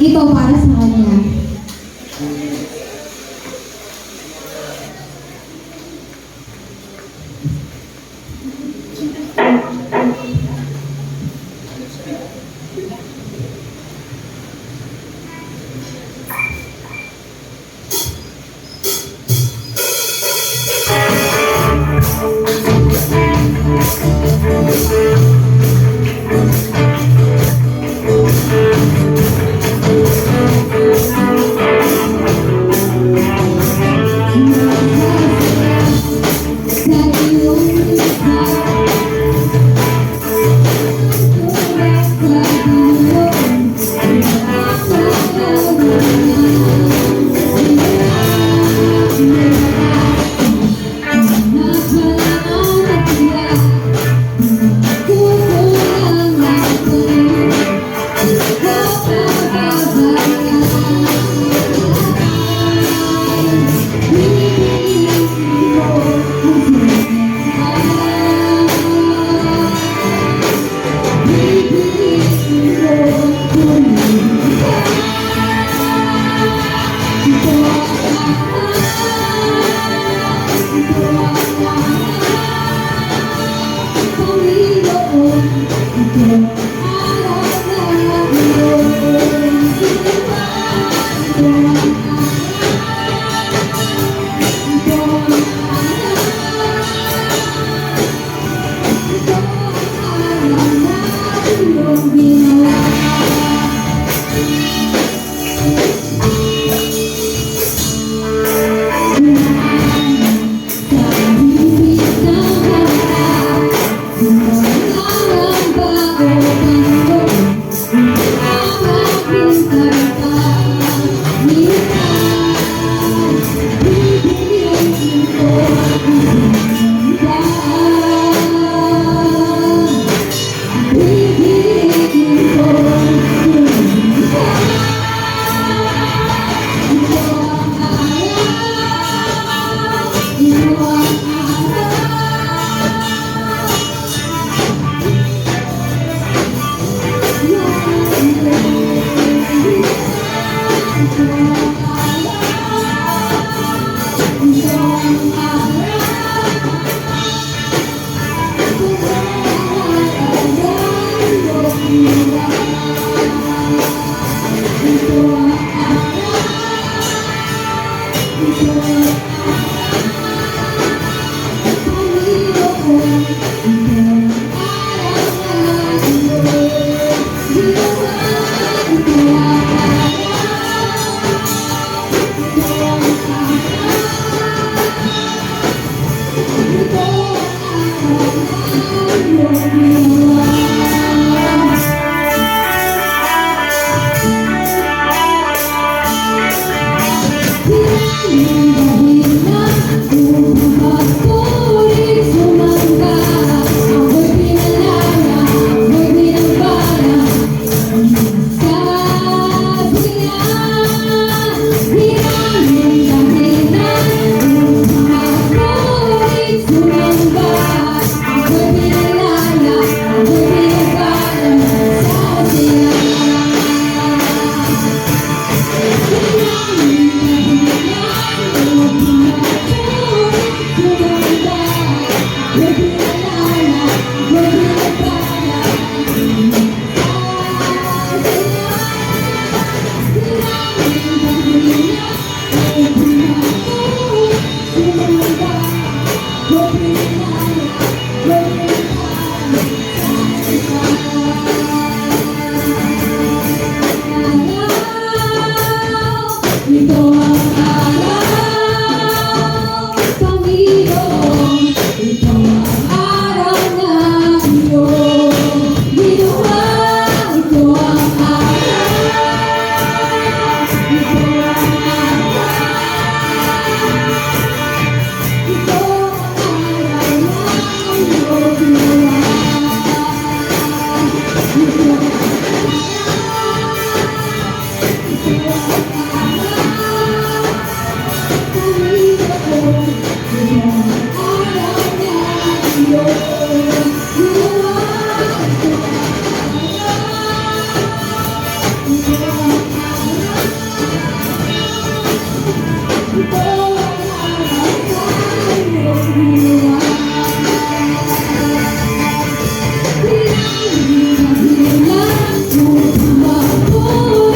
ito para sa kanya.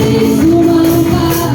Sumamba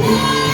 Thank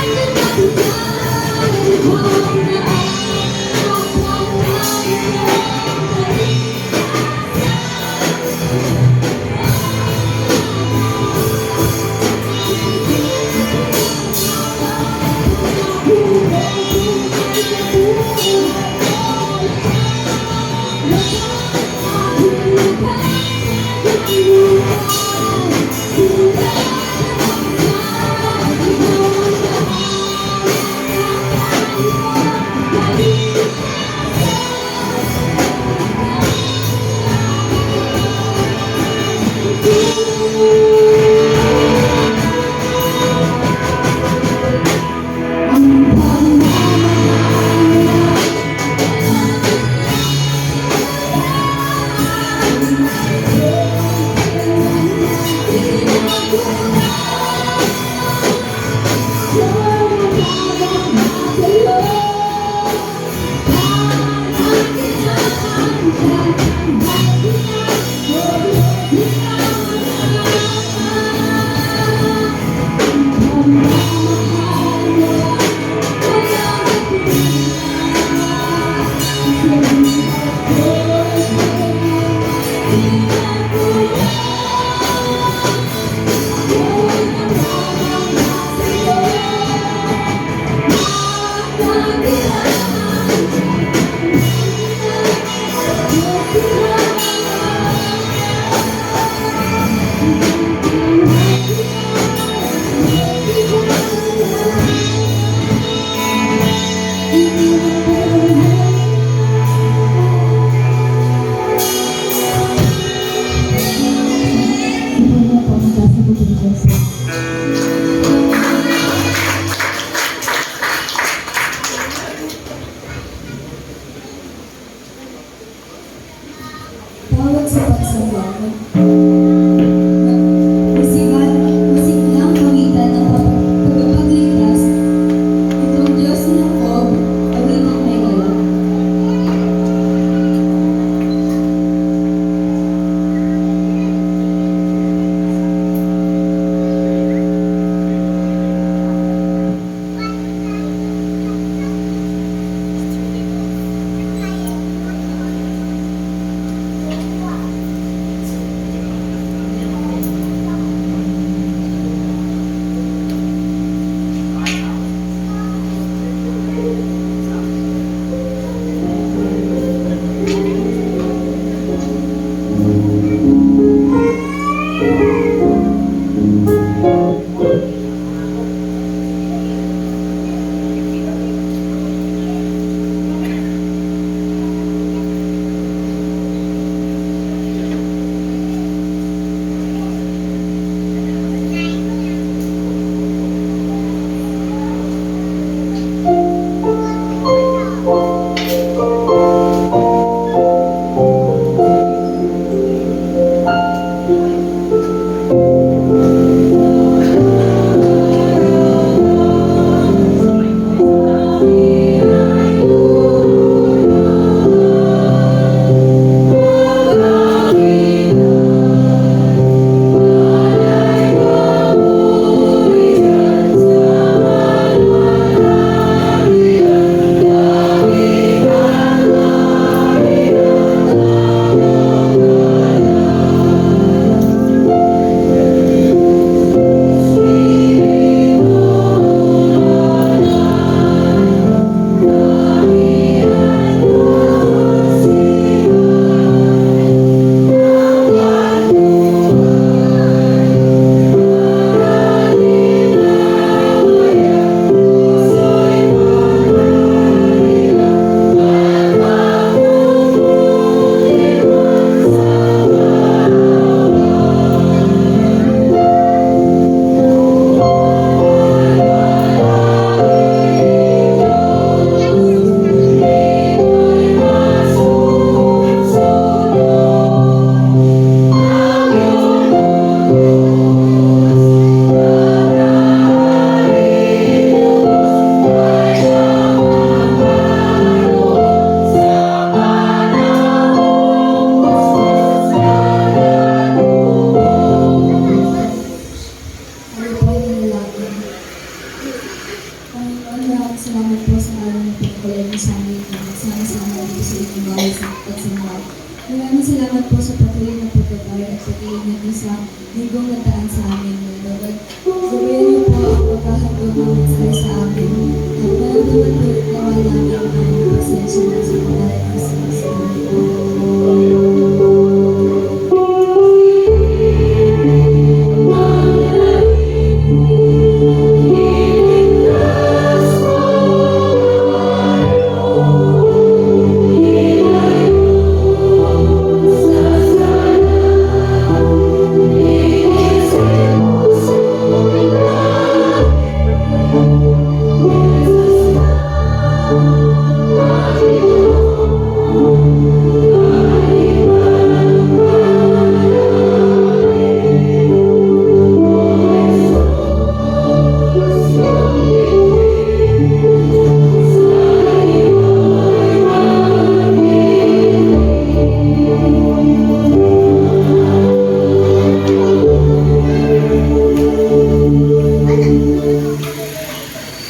you. salamat po sa araw na pinagkulay niyo sa amin na magsama-sama dito sa inyong bahay sa pagsamba. Maraming salamat po sa patuloy na pagbabayad at pag-iingat niyo sa linggong nataan sa amin, Lord. Gabayan niyo po ang pagkahandog ng mensahe sa amin at maramdaman po nawa namin ang pasensya na sa pangalan ng Jesus.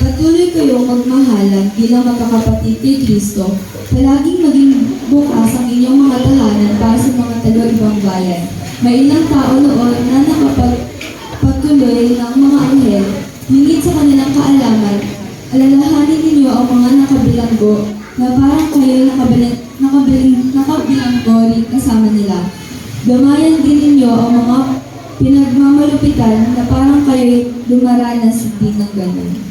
Patuloy kayong magmahalan bilang magkakapatid kay Kristo. Palaging maging bukas ang inyong mga tahanan para sa mga taga-ibang bayan. May ilang tao noon na nakapagtuloy ng mga anghel, hingit sa kanilang kaalaman. Alalahanin ninyo ang mga nakabilanggo na parang kayo nakabilanggo rin kasama nila. Gamayan din ninyo ang mga pinagmamalupitan na parang kayo dumaranas din ng ganun.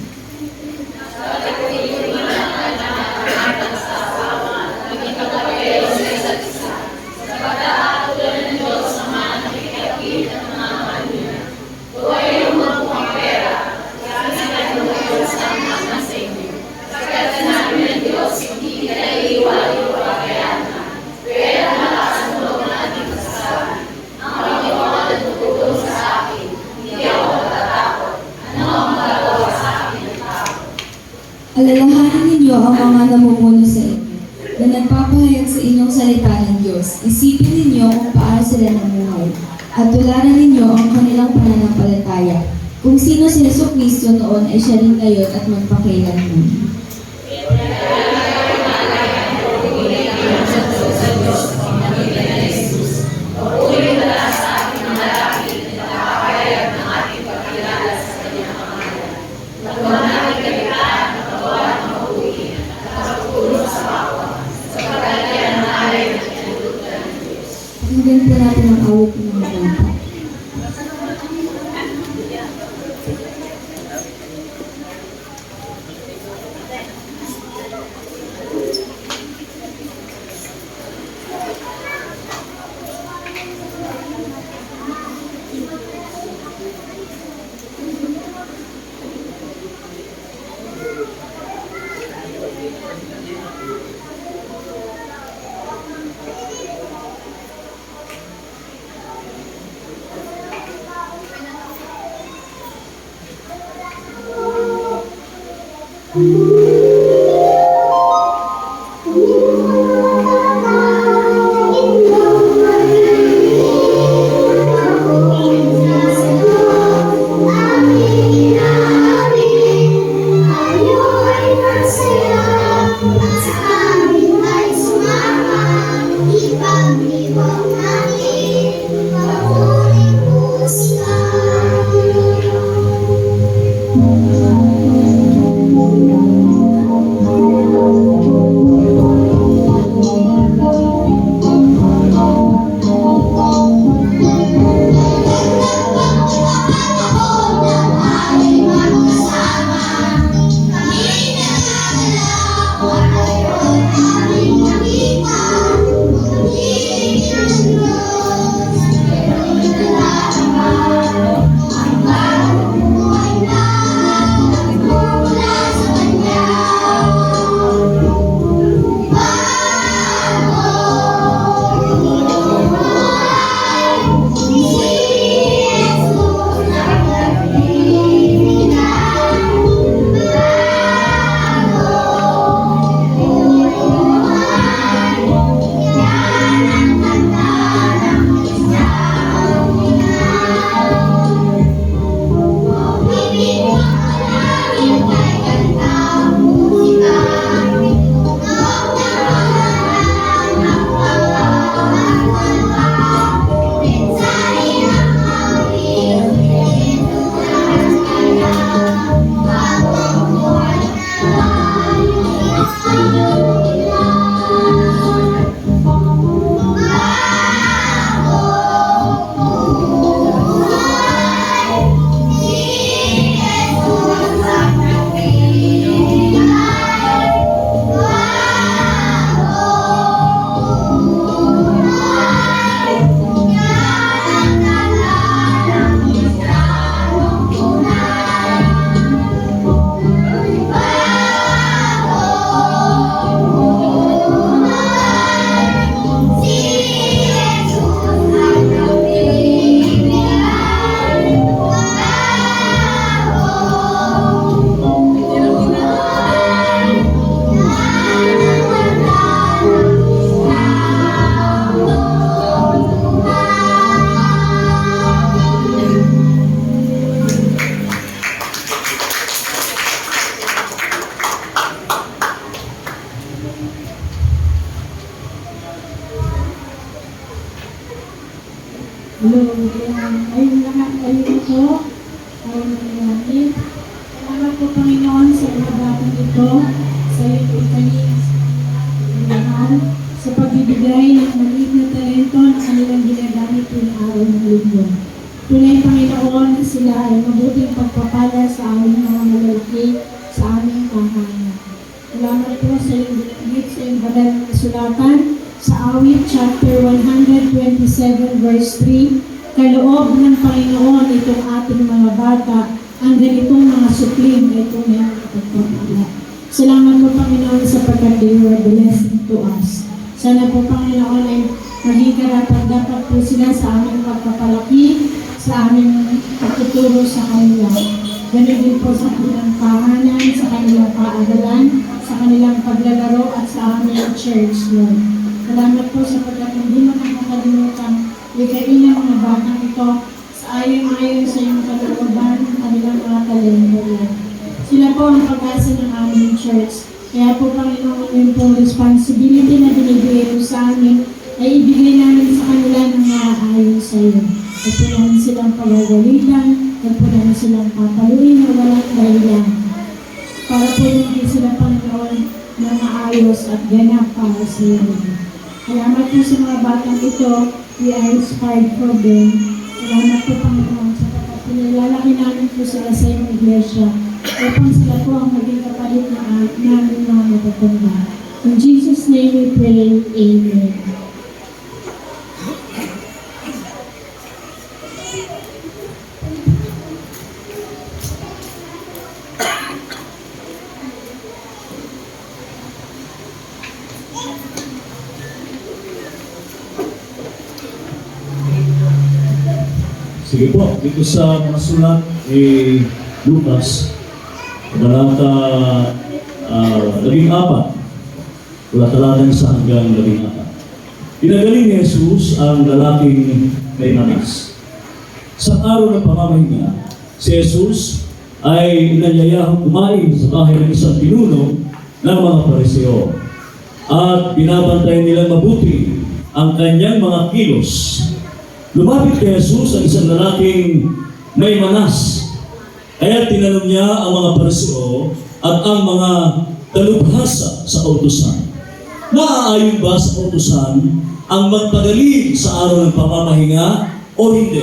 Alalahanin ninyo ang mga namumuno sa inyo na nagpapahayag sa inyong salita ng Diyos. Isipin ninyo kung paano sila namuhay at tularan ninyo ang kanilang pananampalataya. Kung sino si Jesucristo noon ay siya rin ngayon at magpakailanman. Pakinggan po natin ang awit ng mga bata. Ayun lahat, ayun po. Ayun namin. Salamat po, Panginoon, sa mga batang ito, sa iyong itanin, sa pagbibigay ng maliit na talento na kanilang ginagamit tuwing araw ng linggo. Tunay, Panginoon, na sila ay mabuting pagpapala sa aming mga malalaki, sa aming tahanan. Salamat po sa iyong ginamit sa iyong banal na kasulatan, sa Awit chapter 127 verse 3, kaloob ng Panginoon itong ating mga bata, ang ganitong mga supling ay tunay na pagpapala. Salamat po, Panginoon, sapagkat you are blessing to us. Sana po, Panginoon, ay maging karapat-dapat po sila sa aming pagpapalaki, sa aming pagtuturo sa kanila. Ganun din po sa kanilang tahanan, sa kanilang paaralan, sa kanilang paglalaro at sa aming church, Lord. Salamat po sapagkat hindi mo nakakalimutan ikain ng mga batang ito sa ayon-ayon sa iyong kalooban ng kanilang mga talento, Lord. Sila po ang pag-asa ng aming church. Kaya po, Panginoon, yung pong responsibility na binibigay po sa amin ay ibigay namin sa kanila ng maaayon sa iyo. Huwag po namin silang pagagalitan, huwag po namin silang papaluin na walang dahilan. Para po hindi sila, Panginoon, na maayos at ganap para sa iyo. Salamat po sa mga batang ito. We are inspired for them. Salamat po, Panginoon, sa pagkapilalaki namin po sila sa iyong iglesia. Upang sila po ang maging kapalit na namin mga matatanda. In Jesus' name we pray. Amen. Sige po, dito sa mga sulat ni Lucas, talata 14, wala talagang 1 hanggang 14. Pinagaling ni Jesus ang lalaking may manas. Sa araw ng pamamahinga, si Jesus ay inanyayahang kumain sa bahay ng isang pinuno ng mga Pariseo at binabantayan nilang mabuti ang kanyang mga kilos. Lumapit kay Jesus ang isang lalaking may manas. Kaya tinanong niya ang mga Pariseo at ang mga dalubhasa sa kautusan. Naaayon ba sa kautusan ang magpagaling sa araw ng pamamahinga o hindi?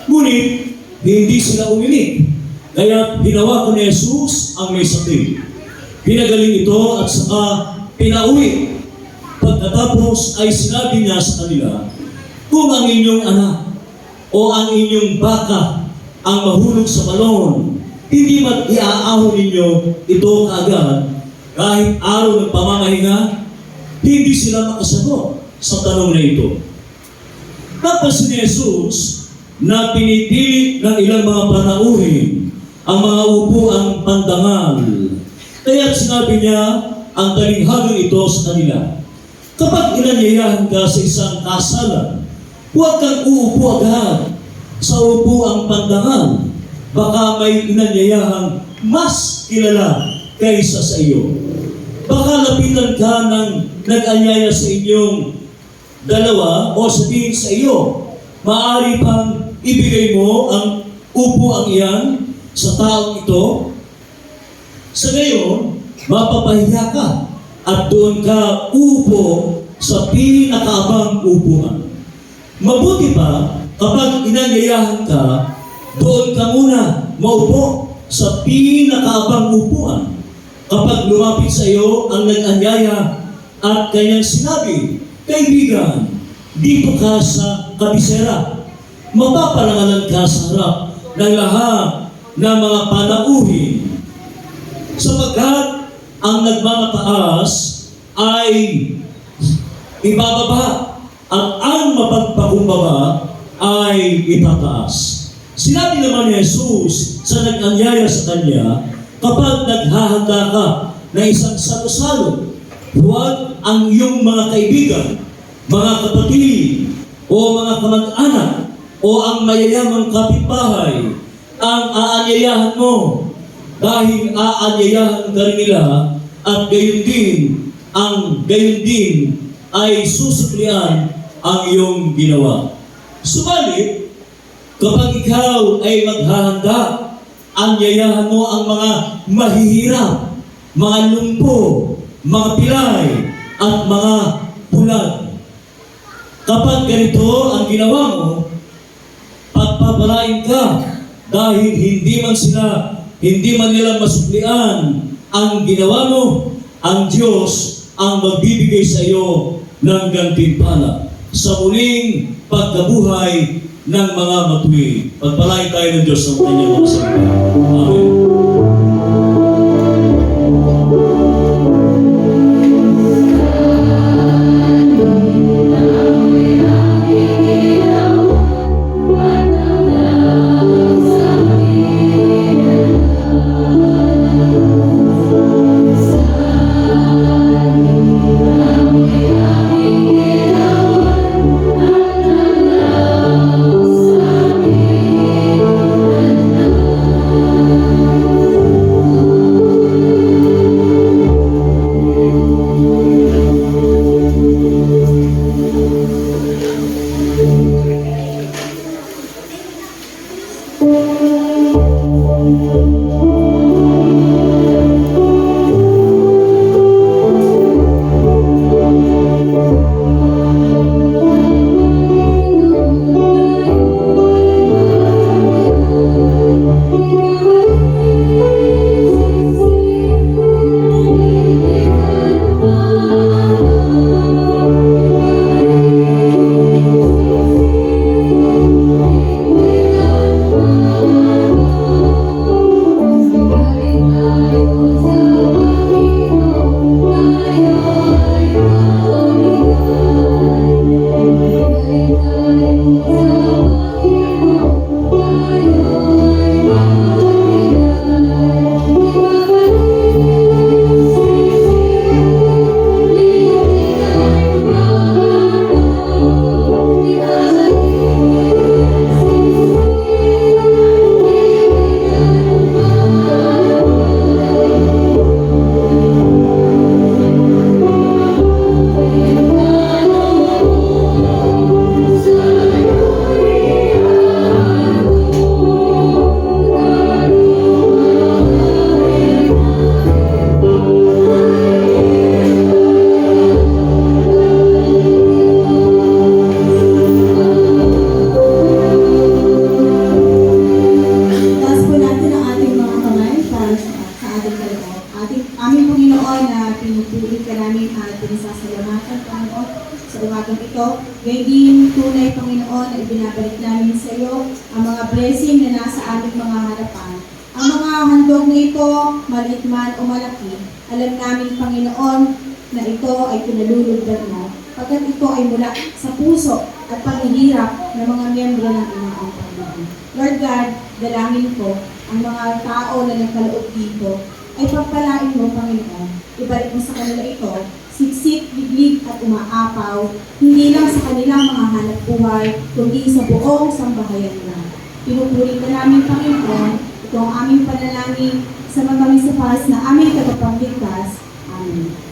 Ngunit, hindi sila uminig. Kaya hinawakan ni Jesus ang may sakit. Pinagaling ito at saka pinauwi. Pagkatapos ay sinabi niya sa kanila, kung ang inyong anak o ang inyong baka ang mahulog sa balon, hindi ba't iaahon ninyo ito kaagad kahit araw ng pamamahinga? Hindi sila makasagot sa tanong na ito. Tapos ni Jesus na pinipili ng ilang mga panauhin ang mga upuang pandangal. Kaya sinabi niya ang talinghagang ito sa kanila. Kapag inanyayahan ka sa isang kasalan, huwag kang uupo agad sa upuang pandangal. Baka may inanyayahang mas kilala kaysa sa iyo. Baka lapitan ka ng nag-anyaya sa inyong dalawa o sabihin sa iyo, maaari pang ibigay mo ang upuang iyan sa taong ito. Sa gayon, mapapahiya ka at doon ka upo sa pinakaabang upuan. Mabuti pa kapag inanyayahan ka, doon ka muna maupo sa pinakaabang upuan. Kapag lumapit sa iyo ang nag-anyaya at kanyang sinabi, kaibigan, dito ka sa kabisera. Mapaparangalan ka sa harap ng lahat ng mga panauhin. Sapagkat ang nagmamataas ay ibababa at ang mapagpakumbaba ay itataas. Sinabi naman ni Jesus sa nag-anyaya sa kanya, kapag naghahanda ka na isang salo-salo, huwag ang iyong mga kaibigan, mga kapatid, o mga kamag-anak, o ang mayayamang kapitbahay, ang aanyayahan mo, dahil aanyayahan ka rin nila, at gayon din ay susuklian ang iyong ginawa. Subalit, kapag ikaw ay maghahanda, anyayahan mo ang mga mahihirap, mga lumpo, mga pilay, at mga bulag. Kapag ganito ang ginawa mo, pagpapalain ka dahil hindi man nila masuklian ang ginawa mo, ang Diyos ang magbibigay sa iyo ng gantimpala sa muling pagkabuhay ng mga matuwid. Pagpalain tayo ng Diyos ng kanyang mga salita. Amen. pinasasalamatan, Panginoon, sa umagang ito. Gayun tunay, Panginoon, na ibinabalik namin sa iyo ang mga blessing na nasa aming mga harapan. Ang mga handog na ito, maliit man o malaki, alam namin, Panginoon, na ito ay pinalulugdan mo, pagkat ito ay mula sa puso at paghihirap ng mga miyembro ng Imaang Panginoon. Lord God, dalangin ko, ang mga tao na nagkaloob dito ay pagpalain mo, Panginoon. Ibalik mo sa kanila ito, siksik, biglig at umaapaw, hindi lang sa kanilang mga hanap buhay, kundi sa buong sambahayan nila. Pinupuri ka namin, Panginoon, ito ang aming panalangin sa mataming sapas na aming tagapagligtas. Amen.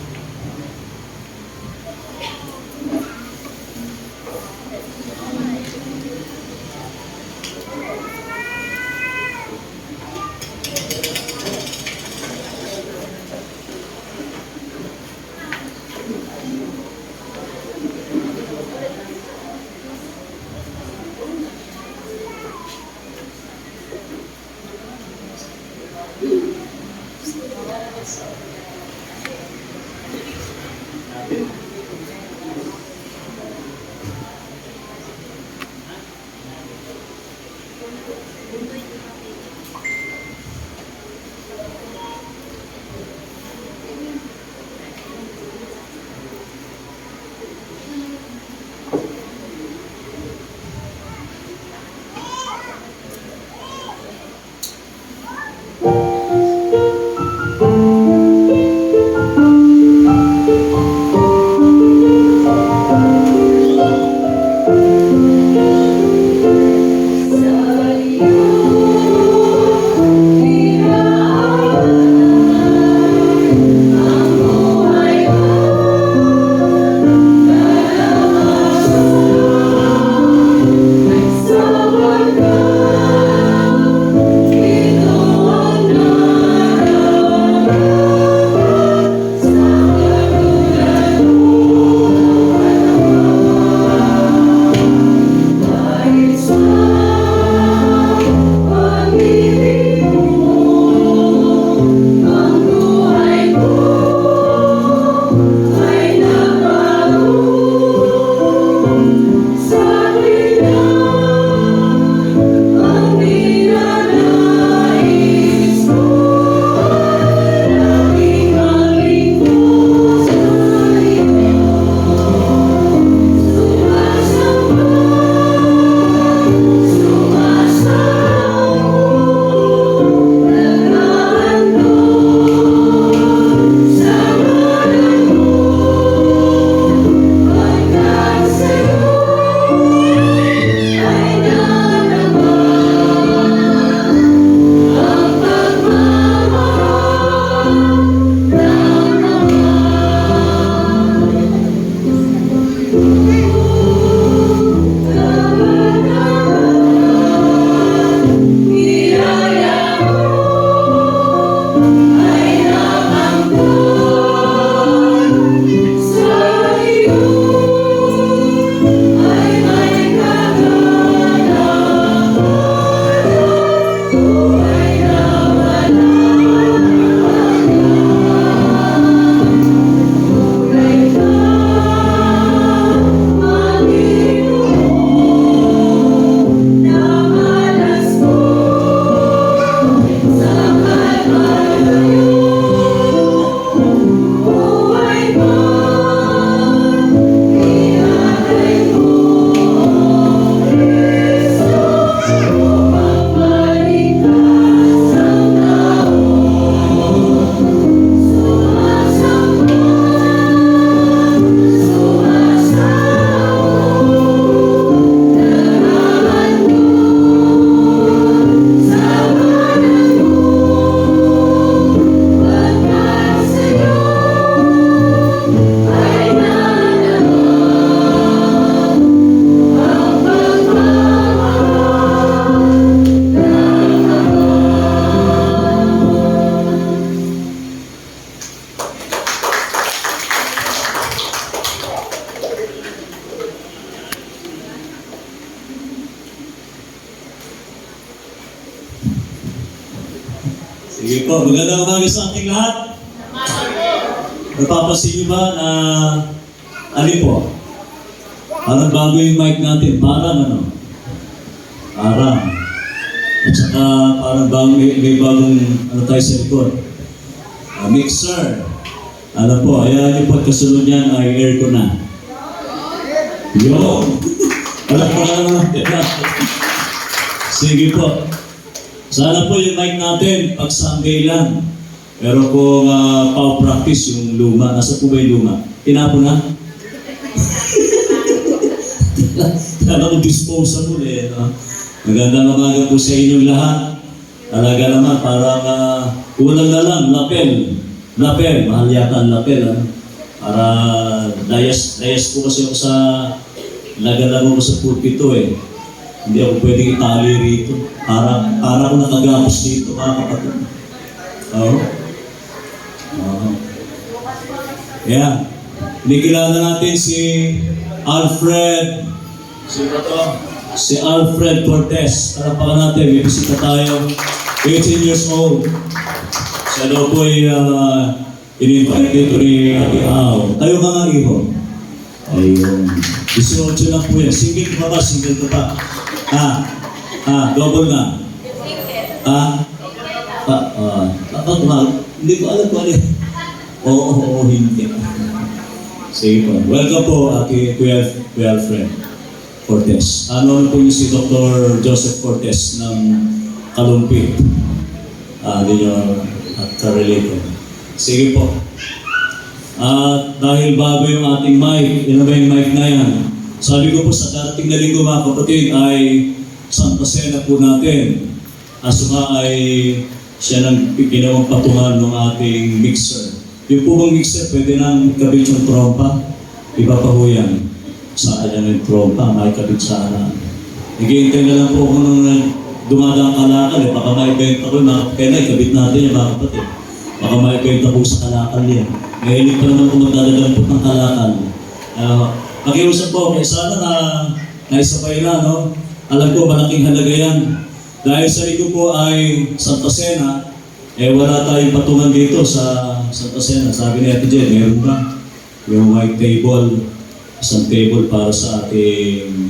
Sige po, magandang umaga sa ating lahat. Napapansin niyo ba na alin po? Parang bago yung mic natin, parang ano? Parang. At saka parang may bagong ano tayo sa likod. Mixer. Alam po, ayan yung pagkasunod niyan ay aircon na. Yo! Alam po naman. Sige po. Sana po yung mic natin, pag Sunday lang. Pero kung power practice yung luma, nasa po ba yung luma? Tinapo na? Kala ko disposable eh. No? Magandang umaga po sa inyong lahat. Talaga naman, parang kulang na lang, lapel. Lapel, mahal yata ang lapel. Para dayas po kasi ako sa laga-lago ko sa pulpito eh. Hindi ako pwedeng itali rito. Para ako nakagapos dito, mga kapatid. Oo. Yeah. Inikilala natin si Alfred. Sino to? Si Alfred Cortez. Talapakan natin, may bisita tayo. 18 years old. Siya daw po ay in-invite dito ni Ate Ao. Tayo ka nga, iho. Ayun. 18 lang po yan. Single ka ba? Single ka pa? Double na. Hindi ko alam kung ano. Oo, hindi. Sige po. Welcome po, Kuya Alfred Cortez. Ano po yung si Dr. Joseph Cortez ng Kalumpit. Hindi nyo at karelate. Sige po. Dahil bago yung ating mic, yun ba yung mic na yan? Sabi ko po sa darating na linggo mga kapatid ay Santa Cena po natin. Aso nga ay siya nang ginawang patungan ng ating mixer. Yung po bang mixer, pwede nang kabit yung trompa. Iba pa po yan. Sa kanya ng trompa, may kabit sa harap. Nag-iintay na lang po ako nung dumadang kalakal. Baka may benta ko, kaya na ikabit natin yung mga kapatid. Baka may benta po sa kalakal yan. Mahilig pa naman kung magdadalampot ng kalakal. Pakiusap po, kaya sana na naisabay na, no? Alam ko, malaking halaga yan. Dahil sa ito po ay Santa Cena, wala tayong patungan dito sa Santa Cena. Sabi ni Ate Jen, meron ba? Yung white table, isang table para sa ating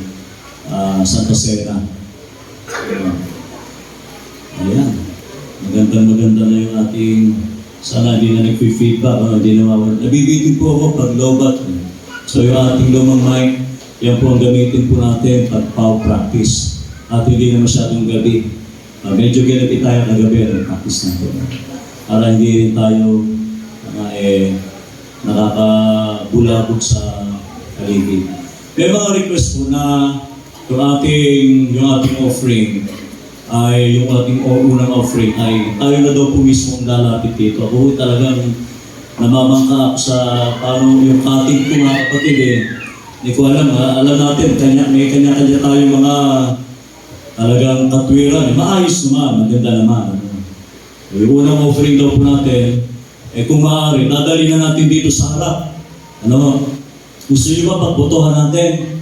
Santa Cena. Ayan. Maganda na yung ating, sana hindi na nag-feedback, hindi na mawala. Nabibitin po ako pag low-bat. So yung ating lumang mic, yan po ang gamitin po natin pag power practice. At hindi na masyadong gabi. Medyo ginabi tayo na gabi, practice natin. Para hindi rin tayo nakakabulabog sa paligid. May mga request po na yung ating offering ay yung ating unang offering ay tayo na daw po mismo ang lalapit dito. Ako talagang namamangka ako sa paano yung cutting ko mga kapatid eh. Hindi ko alam, alam natin, may kanya-kanya tayong mga talagang katwiran. Maayos naman, maganda naman. Yung unang offering daw po natin, kung maaari, nadali na natin dito sa harap. Gusto nyo ba pagbotohan natin?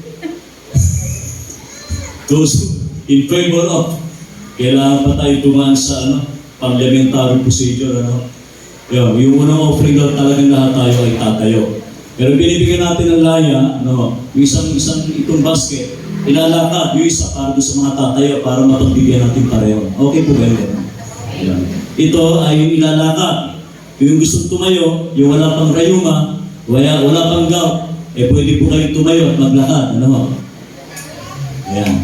Those in favor of, kailangan pa tayo tumaan sa parliamentary procedure. Yung unang offering daw talagang lahat tayo ay tatayo. Pero binibigyan natin ng laya, isang itong basket, ilalakad yung isa para doon sa mga tatayo para mapagbigyan natin pareho. Okay po ba yun? Ito ay yung ilalakad. Yung gustong tumayo, yung wala pang rayuma, wala pang gout, pwede po kayong tumayo at maglakad. Ayan.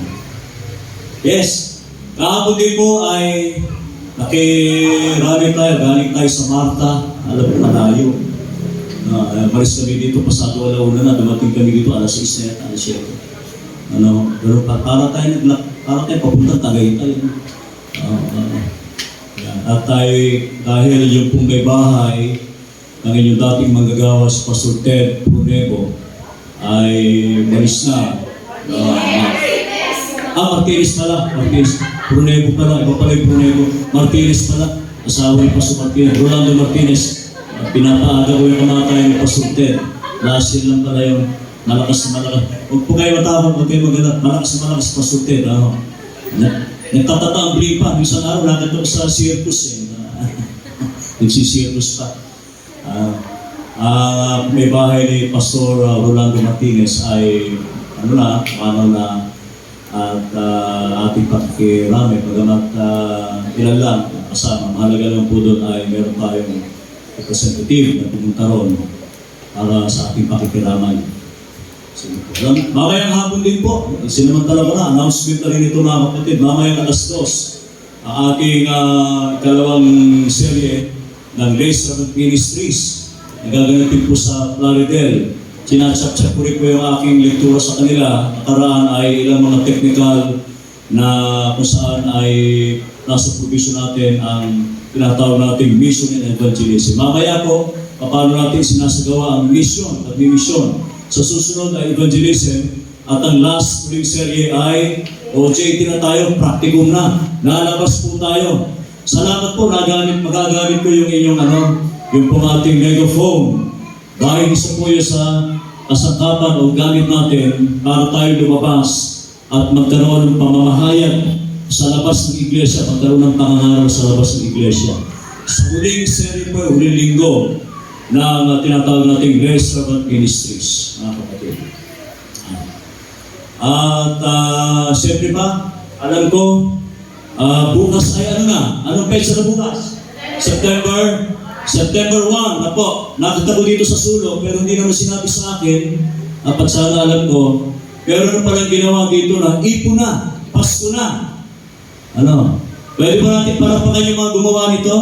Yes. Kahapon din po ay nakirami tayo, galing tayo sa Marta, alam mo, malayo. Maris kami dito, pasado alauna na, dumating kami dito, alas 6 na yata, alas 7. Pero para tayo papuntang Tagaytay. At tayo, dahil yung pong may bahay, ng inyong dating manggagawas, Pastor Ted Prunego, ay maris na. Martinez pala. Prunego pala. Iba pala yung Prunego. Martinez pala. Asawa ni Pastor Martinez. Rolando Martinez. Pinapaaga ko yung kamatay ni Pastor Ted. Last year lang pala yung malakas na malakas. Huwag po kayo matawag. Huwag kayo maganda. Malakas na malakas Pastor Ted. Nagtatata ang blipa. Isang araw, nakita ko sa circus eh. nagsisirkus pa. May bahay ni Pastor Rolando Martinez ay ano na at ating pakikirami, bagamat ilan lang kasama. Mahalaga lang po doon ay meron tayong representative na pumunta ron para sa ating pakikiramay. Mamayang hapon din po, sinamantala ko na, announcement na rin ito mga kapatid, mamayang alas 2, ang ating ikalawang serye ng Grace Servant Ministries. Nagaganatin po sa Plaridel. Sinachak-chak ko rin po yung aking lektura sa kanila. Nakaraan ay ilang mga technical na kung saan ay nasa provision natin ang tinatawag nating mission and evangelism. Mamaya po, paano natin sinasagawa ang mission at mission. Sa susunod ay evangelism at ang last ring serye ay OJT na tayo, practicum na. Nalabas po tayo. Salamat po, magagamit ko yung inyong yung pong ating megaphone. Dahil isa po yun sa kasangkapan o gamit natin para tayo lumabas at magkaroon ng pamamahayag sa labas ng iglesia, magkaroon ng pangangaral sa labas ng iglesia. Sa huling serye po, huling linggo ng tinatawag nating Grace Servant Ministries, mga kapatid. At siyempre pa, alam ko, bukas ay anong petsa na bukas? September 1 na po. Nakita ko dito sa sulok, pero hindi naman sinabi sa akin, pag sana alam ko, pero ano palang ginawa dito na, ipo na, Pasko na. Pwede ba natin parapakan yung mga gumawa nito?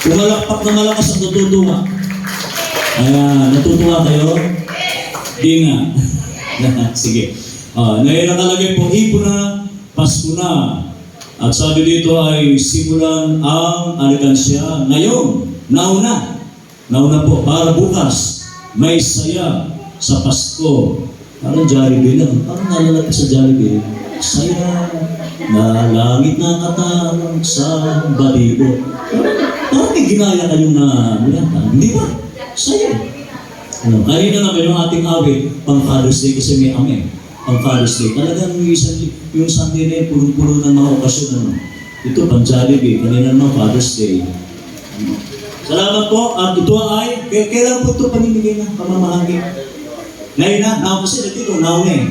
Kumalakpak na malakas ang natutuwa. Ayan, natutuwa kayo? Di nga. Sige. Ngayon nakalagay po, ipo na, Pasko na. At sabi dito ay simulan ang alikansya ngayon. Nauna po, para bukas, may saya sa Pasko. Parang Jollibee lang. Parang nalalapit sa Jollibee. Saya na langit na katarang sa balibo. Parang may ginaya kayong hindi ba? Saya. Kanina naman yung ating awit, pang Father's Day kasi may amen. Pang Father's Day. Talagang yung Sunday na yun, pulong-pulo ng mga okasyon. Ito, pang Jollibee. Kanina naman Father's Day. Salamat po. At ito ay, kailan po ito panimigay na pamamahagi? Ngayon na, kasi dito, nauna eh.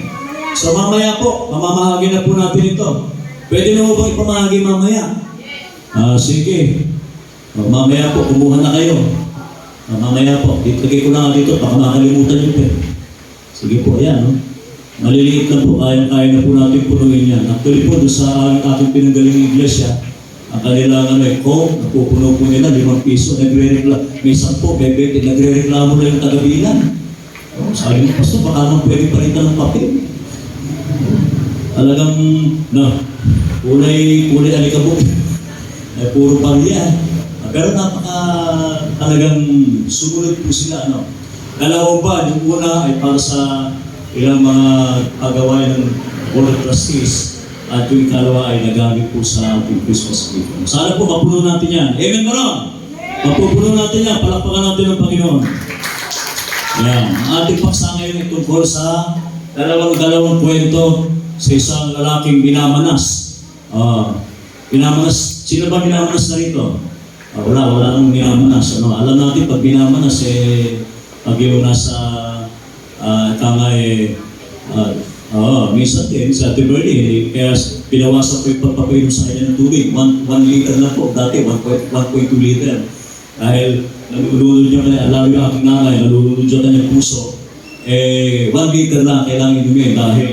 So mamaya po, mamamahagi na po natin ito. Pwede na mo bang ipamahagi mamaya? Sige. Mamaya po, kumuha na kayo. Mamaya po, itagay ko na dito, baka makalimutan nyo po. Sige po, ayan. Maliliit na po, kaya na po natin punuin yan. Actually po, doon sa ating pinanggaling iglesia, ang kanilang napupuno po nila, 5 piso, may 10, bebe, nagre-reklamo na yung tagabilan. Sabi ng pastor, baka nang pwede palitan ng papel. Talagang, kulay alikabok. Puro pangyan. Pero talagang sumunod po sila. Dalawang ba, yung una ay para sa ilang mga kagawain ng Board of Trustees at yung ikalawa ay nagamit po sa ating Christmas gift. Sana po mapuno natin yan. Amen ba ron? Mapupuno natin yan. Palakpakan natin ng Panginoon. Yan. Ang ating paksa ngayon ay tungkol sa dalawang kwento sa isang lalaking binamanas. Sino ba binamanas na rito? Wala nang binamanas. Alam natin pag binamanas pag yung nasa minsan din sa Tiberli, kaya pinawasan ko yung pagpapainom sa kanya ng tubig. 1 liter na po, dati 1.2 liter. Dahil nalulunod niya kaya, lalo yung aking nanay, nalulunod niya kanyang puso. 1 liter lang kailangan inumin dahil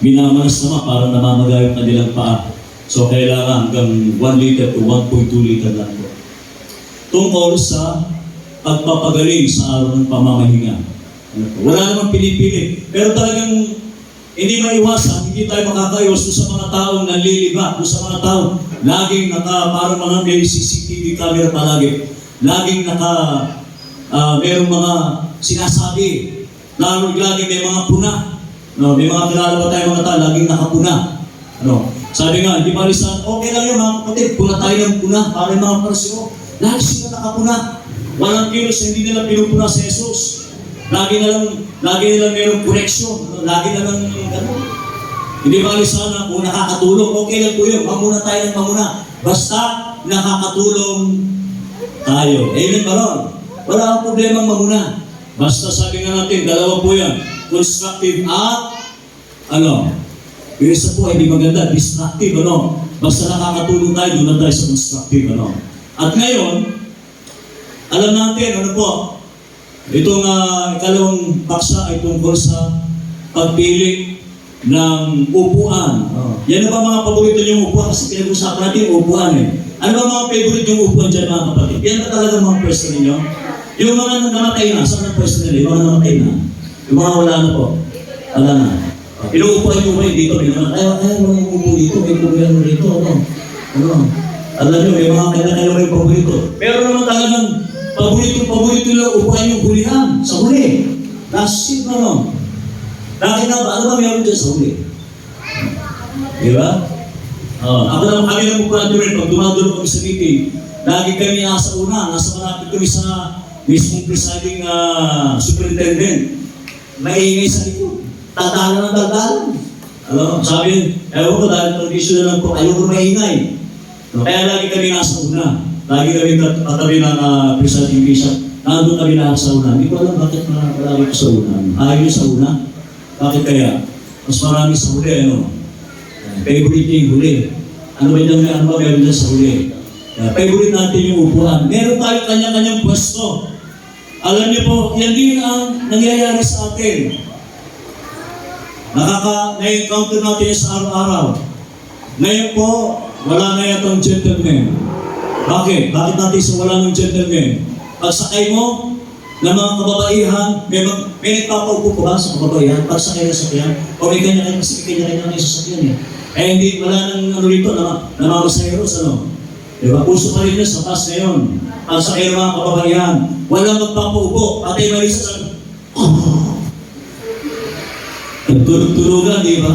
binamanas naman para namamagay yung kanilang paa. So kailangan hanggang 1 liter to 1.2 liter lang po. Tungkol sa pagpapagaling sa araw ng pamamahinga. Wala namang pinipili. Pero talagang hindi maiwasan, hindi tayo makakayos sa mga taong nanliliba, sa mga taong laging parang mga may CCTV camera palagi. Laging mayroong mga sinasabi. Laging may mga puna. May mga kilala ba tayo mga tao, laging nakapuna. Sabi nga, di ba lisan, okay lang yun mga kapatid, puna tayo ng puna para yung mga parsyo. Lagi sila nakapuna. Walang kilos, hindi nila pinupuna si Jesus. Lagi na lang mayroong correction. Lagi na lang gano'n. Hindi ba sana kung nakakatulong, okay lang po yun. Mamuna tayo ng mamuna. Basta nakakatulong tayo. Amen ba ron? Wala akong problema mamuna. Basta sabi nga natin, dalawa po yan. Constructive at yung isa po ay di maganda, destructive, Basta nakakatulong tayo, doon na tayo sa constructive, At ngayon, alam natin, itong ikalawang paksa ay tungkol sa pagpili ng upuan. Yan na ba mga paborito niyong upuan? Kasi pinag-usapan natin yung upuan Ano ba mga favorite yung upuan dyan mga kapatid? Yan ba talaga mga pwesto ninyo? Yung mga namatay na, saan ang pwesto nila? Yung mga namatay na. Yung mga wala na po. Wala na. Inuupuan yung upuan dito. Ay, mga upo dito. May problema rito. Alam nyo, may mga kailangan may paborito. Pero naman talagang paborito lang upuan yung hulihan. Sa huli. Last seat Dahil na ba? Ano ba meron dyan sa huli? Di ba? Ako naman kami ng upuan doon rin. Pag dumadulog kami sa meeting, lagi kami nasa una. Nasa malapit kami sa mismong presiding superintendent. Maingay sa likod. Tatalan ng tatalan. Sabi, ewan ko dahil traditional lang po, ayaw ko maingay. Kaya lagi kami nasa una. Lagi kami katabi ng presiding bishop. Nandun kami lahat sa una. Hindi ko alam bakit malagi ko sa una. Ayaw sa una. Bakit kaya? Mas marami sa huli, favorite niya yung huli. Ano ba meron dyan sa huli? Favorite natin yung upuan. Meron tayo kanya-kanyang pwesto. Alam niyo po, yan din ang nangyayari sa atin. Na-encounter natin sa araw-araw. Ngayon po, wala na yatang gentleman. Bakit? Bakit natin sa wala ng gentleman? Pagsakay mo ng mga kababaihan, may nagpapaupo ko ba sa kababaihan? Pagsakay na sakyan? O may kanya-kanya kasi kanya-kanya na yung sasakyan hindi, wala nang rito na mamasaheros, Diba? Puso pa rin yun sa bus ngayon. Pagsakay ng mga kababaihan, walang magpapaupo. Patay Marisa sa Nagtulog-tulogan, di ba?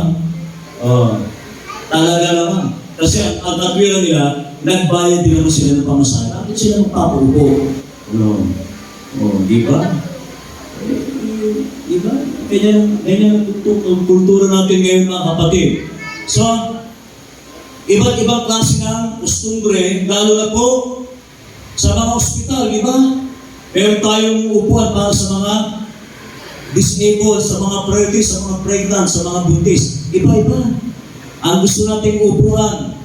Talaga naman. Kasi ang katwiran nila, nagbayad din naman sila ng pamasahe. Bakit sila magpapaupo? Di ba? Di ba? Ganyan ang kultura natin ngayon mga kapatid. So, iba't ibang klase ng kostumbre, lalo na po sa mga ospital, di ba? Meron tayong upuan para sa mga disabled, sa mga pregnant, sa mga pregnant, sa mga buntis. Iba-iba. Ang gusto nating upuan.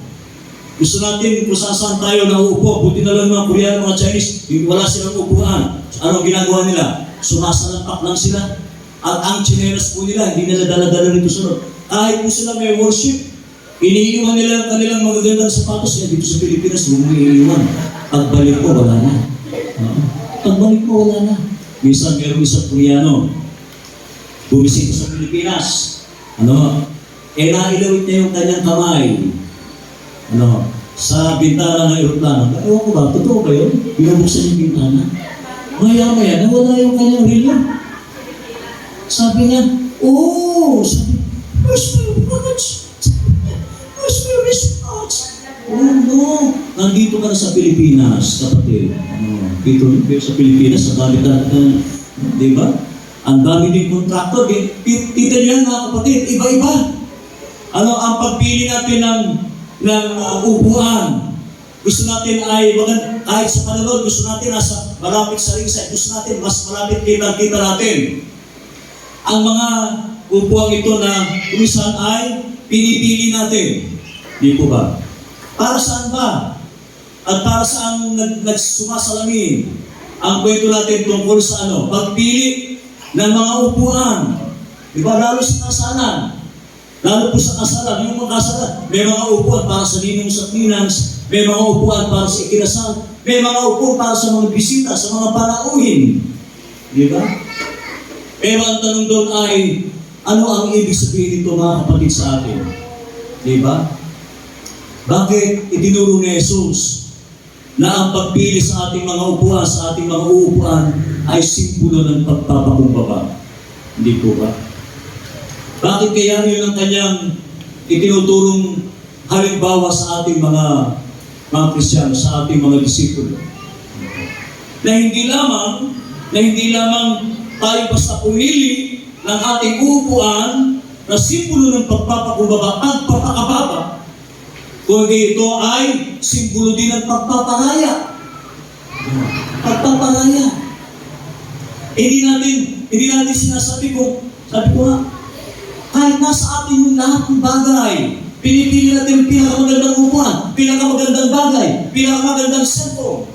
Gusto natin kung saan tayo nauupo. Buti na lang mga Korean, mga Chinese, wala silang upuan. Ano ginagawa nila? Sumasalampak lang sila. At ang chinelas po nila, hindi nila dala-dala rito sa kahit po sila may worship, iniiwan nila ang kanilang magagandang sapatos. Dito sa Pilipinas, iniiwan. Pagbalik ko, wala na. Pagbalik ko, wala na. Minsan, meron isang Koreano, bumisita sa Pilipinas. Nailawit niya yung kanyang kamay. Sa bintana ng aeroplano. Ewan ko ba, totoo ba yun? Binubuksan yung bintana. Maya-maya, nawala yung kanyang relo. Sabi niya, sabi, where's my watch? Where's my wristwatch? No. Nandito ka na sa Pilipinas, kapatid. Dito sa Pilipinas, sa dami di ba? Ang dami din kontraktor. Tita niyo mga kapatid, iba-iba. Ang pagpili natin ng upuan. Gusto natin ay, kahit sa panalod, gusto natin nasa malapit sa ringside. Gusto natin mas malapit kita natin. Ang mga upuan ito na kumisan ay pinipili natin. Di po ba? Para saan ba? At para saan nagsumasalamin? Ang kwento natin tungkol sa pagpili ng mga upuan. Diba? Lalo sa kasalan. Lalo po sa kasalan. Yung mga kasalan, may mga upuan para sa ninong sa finance, may mga upuan para sa ikinasal, may mga upuan para sa mga bisita, sa mga panauhin. Diba? Pero ang tanong doon ay, ano ang ibig sabihin nito mga kapatid sa atin? Diba? Bakit itinuro ni Jesus na ang pagpili sa ating mga upuan, sa ating mga uupuan, ay simbolo ng pagpapakumbaba? Hindi po ba? Bakit kaya yun ang kanyang itinuturong halimbawa sa ating mga Kristiyano, sa ating mga disipulo? Na hindi lamang tayo basta pumili ng ating upuan na simbolo ng pagpapakumbaba at pagpapakababa, kundi ito ay simbolo din ng pagpaparaya. Pagpapalaya. Hindi natin sinasabi sabi ko nga, kahit nasa atin yung lahat ng bagay, pinipili natin yung pinakamagandang upuan, pinakamagandang bagay, pinakamagandang sentro.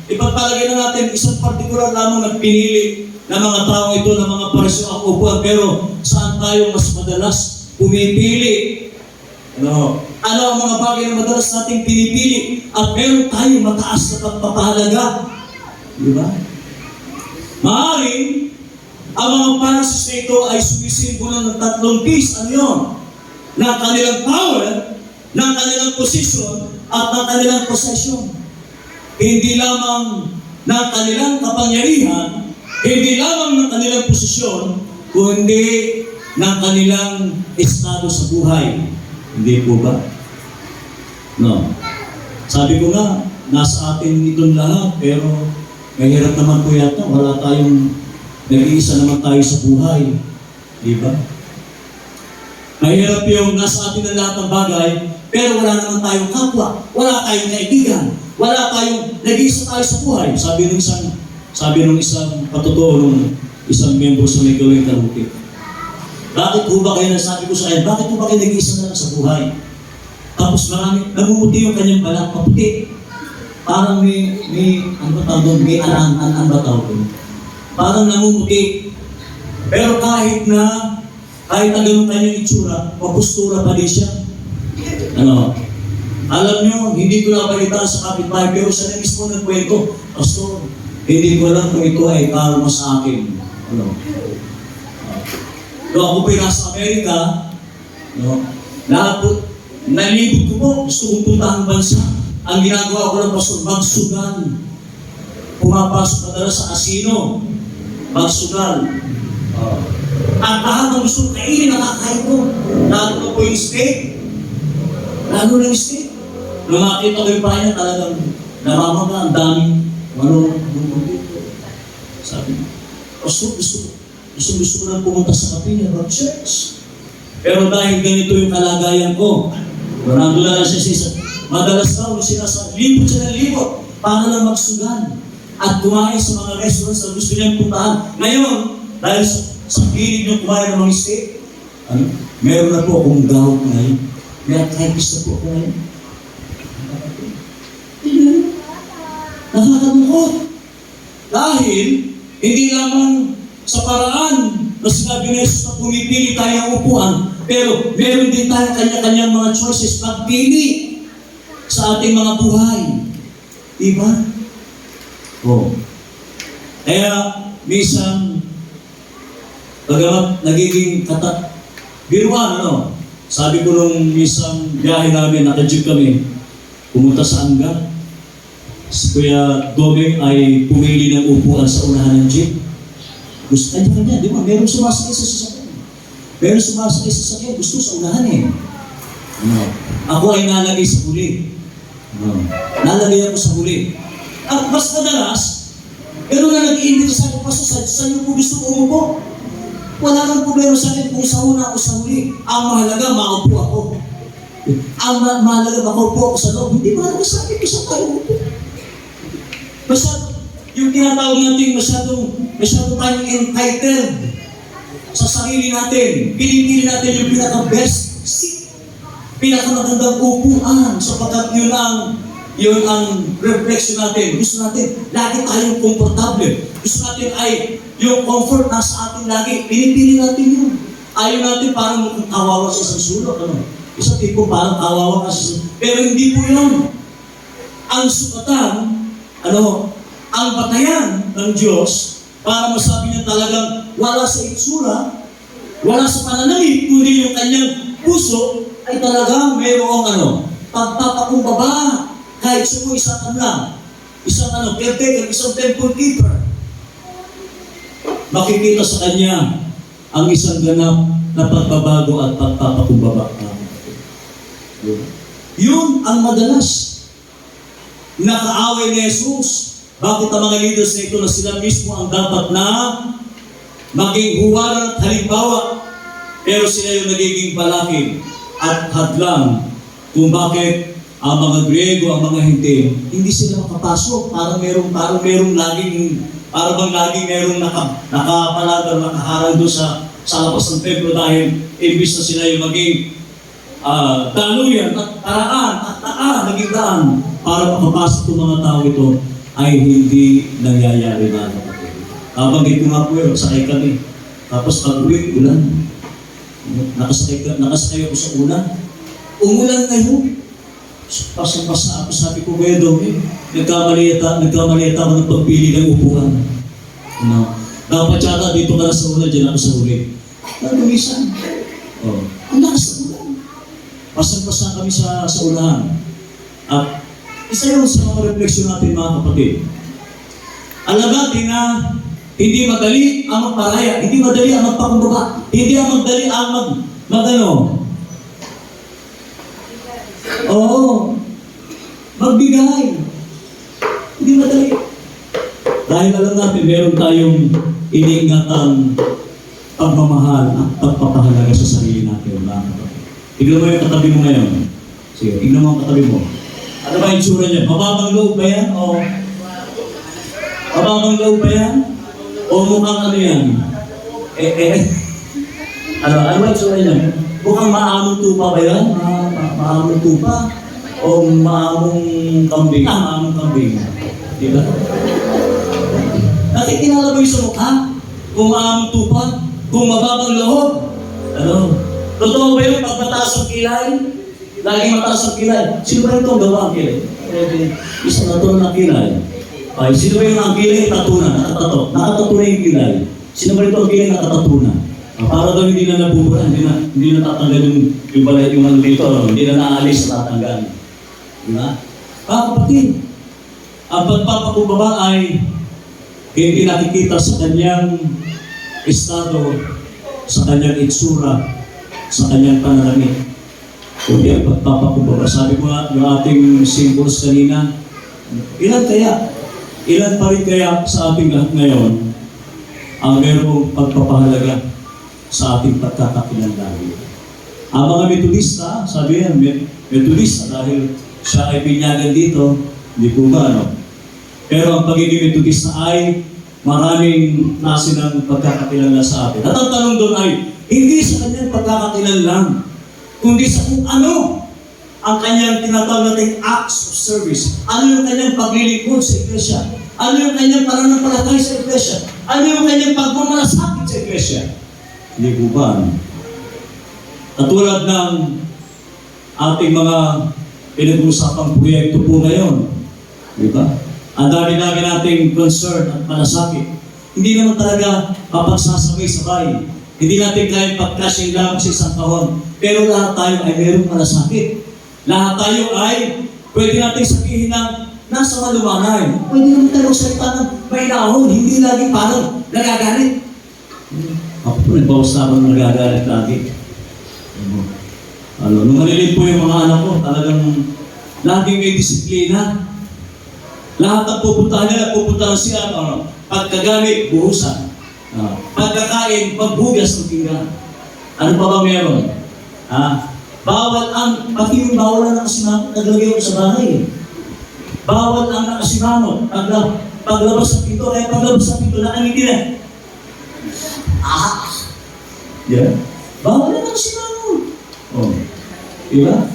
Ipagpalagay na natin isang partikular lamang na pinili ng mga tao ito, ng mga parisyo ang upuan, pero saan tayo mas madalas pumipili? Ano ang mga bagay na madalas nating pinipili at meron tayong mataas na pagpapahalaga? Di ba? Maaaring ang mga Pharisees na ito ay sumisimbolo ng tatlong piece. Ano yun? Ng kanilang power, ng kanilang position, at ng kanilang possession. Hindi lamang ng kanilang kapangyarihan, hindi lamang ng kanilang posisyon, kundi ng kanilang estado sa buhay. Hindi po ba? No. Sabi ko nga, nasa atin itong lahat, pero mahirap naman po yata. Wala tayong, nag-iisa naman tayo sa buhay. Di ba? Mahirap yung nasa atin ang lahat ng bagay, pero wala naman tayong kapwa, wala tayong kaibigan, wala tayong, nag-iisa tayo sa buhay. Sabi ng isang patotoo nung isang membro sa may gawing karuti. Bakit po ba kayo, nasabi ko sa kanya, bakit po ba kayo nag-iisa na lang sa buhay? Tapos namumuti yung kanyang balat, maputi. Parang may ano ba tawag doon? May alangan ba tawag doon? Parang namumuti. Pero kahit na ganun kanyang itsura, mapustura pa din siya. Alam nyo, hindi ko nabalita sa kapitbahay, pero siya na mismo nagkwento, Pastor, hindi ko alam kung ito ay karma sa akin. Ako po'y nasa Amerika, lahat po, nalibot ko po, gusto kong punta ang bansa. Ang ginagawa ko ng pastor, magsugal. Pumapasok padala sa asino, magsugal. At lahat ng gusto kainin, nakakain ko. Lalo na po yung steak. Lalo na yung steak. Nung makita ko yung bahay niya, talagang namamaga, ang daming sabi niya, Pastor, gusto ko lang pumunta sa kapilya, church. Pero dahil ganito yung kalagayan ko, marandula na siya madalas daw libot siya ng libot para lang magsugan at kumain sa mga restaurants na gusto niyang puntahan. Ngayon, dahil sa piling niyo kumain ng mga steak, meron na po akong gawag ngayon. May arthritis na po ako ngayon. Nakakalungkot. Dahil, hindi lamang sa paraan na sinabi ni Jesus na pumipili tayo ng upuan, pero meron din tayo kanya-kanyang mga choices pagpili sa ating mga buhay. Diba? Kaya, minsan, bagamat nagiging biruan, sabi ko nung isang biyahe namin, naka-jeep kami, pumunta sa Anga. Si Kuya Domeng ay pumili ng upuan sa unahan ng jeep. Gusto kanya, di ba? Meron sumasakay sa sasakyan. Meron sumasakay sa sasakyan. Gusto sa unahan eh. Ako ay nalagay sa huli. Nalagay ako sa huli. At mas madalas, meron na nag-iimbita sa akin, Pastor, saan niyo po gusto ko umupo? Wala nang problema sa akin kung sa una o sa huli. Ang mahalaga, makaupo ako. Ang mahalaga, makaupo ako sa loob. Hindi ba naman sa akin kung saan tayo umupo? Yung tinatawag natin, masyadong tayong entitled sa sarili natin. Pinipili natin yung pinaka-best seat, pinakamagandang upuan, sapagkat yun ang reflection natin. Gusto natin, lagi tayong komportable. Gusto natin ay yung comfort nasa atin lagi. Pinipili natin yun. Ayaw natin parang mukhang kawawa sa isang sulok. Isang tipo parang kawawa ka sa sulok. Pero hindi po yun. Ang sukatan, ang batayan ng Diyos para masabi niya talagang wala sa itsura, wala sa pananamit, kundi yung kanyang puso ay talagang mayroong pagpapakumbaba kahit siya po isang lang, isang caretaker, isang temple keeper. Makikita sa kanya ang isang ganap na pagbabago at pagpapakumbaba. Yun ang madalas nakaaway ni Jesus. Bakit ang mga leaders na ito na sila mismo ang dapat na maging huwaran at halimbawa, pero sila yung nagiging balakid at hadlang kung bakit ang mga Griego, ang mga hindi sila makapasok. Parang merong laging, parang bang laging merong nakapaladar, nakaharang doon sa labas ng templo dahil imbis na sila yung maging daluyan at naging daan para makapasok ng mga tao ito ay hindi nangyayari na kapatid. Nabanggit ko nga po yun, sakay kami. Tapos pag-uwi, ulan. Nakasakay ako sa ulan. Umulan ngayon. Pasang-pasa ako, sabi ko, Kuya Domi, nagkamali ako ng pagpili ng upuan. Dapat yata dito ka na sa ulan, dyan ako sa uli. Pero minsan, ang lakas ng ulan. Pasang-pasa kami sa ulan. At isa yun sa mga refleksyon natin, mga kapatid. Alam natin na hindi madali ang magparaya, hindi madali ang magpakumbaba, hindi ang madali ang magbigay. Hindi madali. Dahil alam natin, meron tayong iniingatang pagmamahal at pagpapahalaga sa sarili natin, mga kapatid. Tignan mo yung katabi mo ngayon. Sige, tignan mo ang katabi mo. Ano ba yung tsura niya? Mababang loob ba yan? O mababang loob ba yan? O mukhang ano yan? Ano ba yung tsura niya? Mukhang maamong tupa ba yan? Maamong tupa? O maamong kambing? Maamong kambing. Diba? Nakikilala mo yung sa mukha? Kung maamong tupa? Kung mababang loob? Ano? Totoo ba yun? Pag mataas ang kilay? Lagi mataas ang kilay. Sino ba ito ang gawa ang kilay? Isang natunan ang kilay. Ay, sino ba yung ang kilay tatunan? Nakatato. Nakatato na yung kilay. Sino ba ito ang kilay nakatato na? Para daw hindi na nabubura, hindi na tatanggal yung balay yung ano dito, hindi na naalis sa tatanggal. Diba? Kapatid, ang pagpapakumbaba ay hindi nakikita sa kanyang estado, sa kanyang itsura, sa kanyang pananamit. Kundi ang pagpapakumbaba. Sabi ko nga, yung ating symbols kanina, ilan pa rin kaya sa ating lahat ngayon ang mayroong pagpapahalaga sa ating pagkakakilanlan. Ang mga Metodista, sabi yan, Metodista dahil siya ay binyagan dito, hindi po ba, ano? Pero ang pagiging Metodista ay maraming klase ng pagkakakilanlan sa atin. At ang tanong doon ay, hindi sa kanyang pagkakakilanlan, kundi sa kung ano ang kanyang tinatawag natin acts of service. Ano yung kanyang paglilingkod sa iglesia? Ano yung kanyang pananampalatay sa iglesia? Ano yung kanyang pagmamalasakit sa iglesia? Hindi po ba? Katulad ng ating mga pinag-usapang proyekto po ngayon. Di ba? Ang dami-dami nating concern at malasakit. Hindi naman talaga papagsasabay-sabay. Hindi natin kaya pagkasing lang sa isang taon. Pero lahat tayo ay mayroong malasakit. Lahat tayo ay pwede natin sabihin na nasa malumanay. Pwede naman tayo salita ng may naon. Hindi lagi parang nagagalit. Ako po nagbawas na akong nagagalit lagi. Nung malilid po yung mga anak ko, talagang laging may disiplina. Lahat ang pupuntahan ng siya. Pagkagamit, buhusan. Pagkakain, paghugas ng pinggan. Ano pa ba meron? Bawal ang, pati yung bawal ang nakasimangot, naglagay ko sa bahay. Bawal ang nakasimangot, paglabas sa pinto, kaya paglabas sa pinto, nakangiti na. Yeah. Bawal ang nakasimangot. Diba?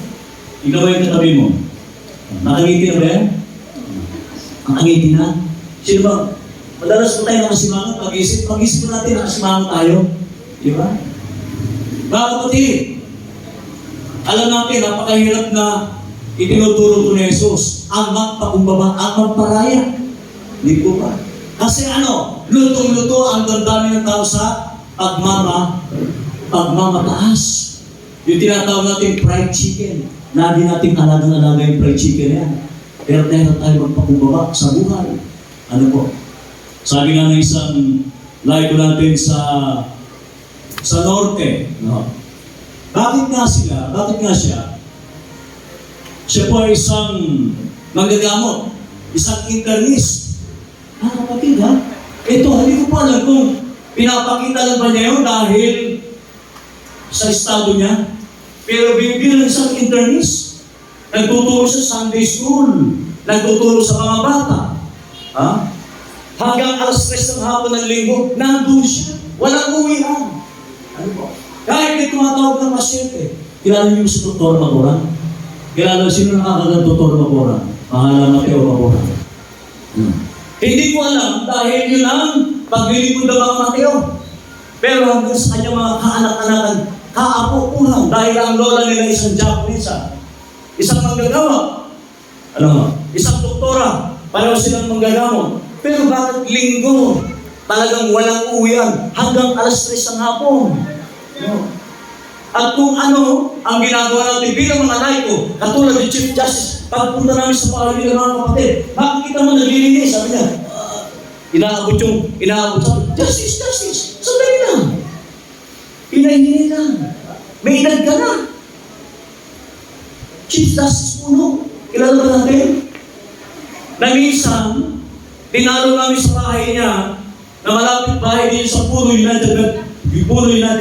Ikaw ba yung katabi mo? Nakangiti na ba yan? Nakangiti na? Sino ba? Madalas po tayo nakasimangot, pag-isip po natin nakasimangot tayo. Diba? Mga kapatid, alam natin, napakahirap na itinuturo ko ni Jesus ang magpakumbaba, ang magparaya. Hindi po ba? Kasi lutong-luto ang damdamin ng tao sa pagmamataas. Yung tinatawag natin fried chicken. Lagi natin alagang-alaga yung fried chicken yan. Pero dahil tayo magpakumbaba sa buhay. Ano po? Sabi nga ng isang live natin sa Norte, no? Bakit nga siya? Siya po ay isang manggagamot, isang internist. Kapatid ha? Ito, hindi ko pa alam kung pinapakita lang ba niya yun dahil sa estado niya. Pero bilang isang internist, Nagtuturo sa Sunday school. Nagtuturo sa mga bata. Ha? Hanggang alas 3 ng hapon ng linggo, nandun siya. Walang uwian. Ano po? Kahit may tumatawag ng pasyente. Kilala niyo si Dr. Maboran? Kilala sino nakakagang Dr. Maboran? Mahala Mateo Maboran. Hindi ko alam dahil yun ang paglilipod ng mga Mateo. Pero hanggang sa kanyang mga kaanak-anakan, kaapo-ulang dahil ang lola nila isang Japanese, isang manggagawa, isang doktora, pareho silang manggagamot. Pero bakit linggo? Talagang walang uwian hanggang alas 3 ng hapon. At kung ano ang ginagawa natin bilang mga laiko, katulad ni Chief Justice, pagpunta namin sa paligid ng mga kapatid, makikita mo naglilinis, sabi niya, inaabot sabi, Justice, sandali lang. Pinahingi lang. May edad ka na. Chief Justice Puno, kilala ba natin? Na minsan, dinalo namin sa bahay niya, na malapit bahay din sa Puno United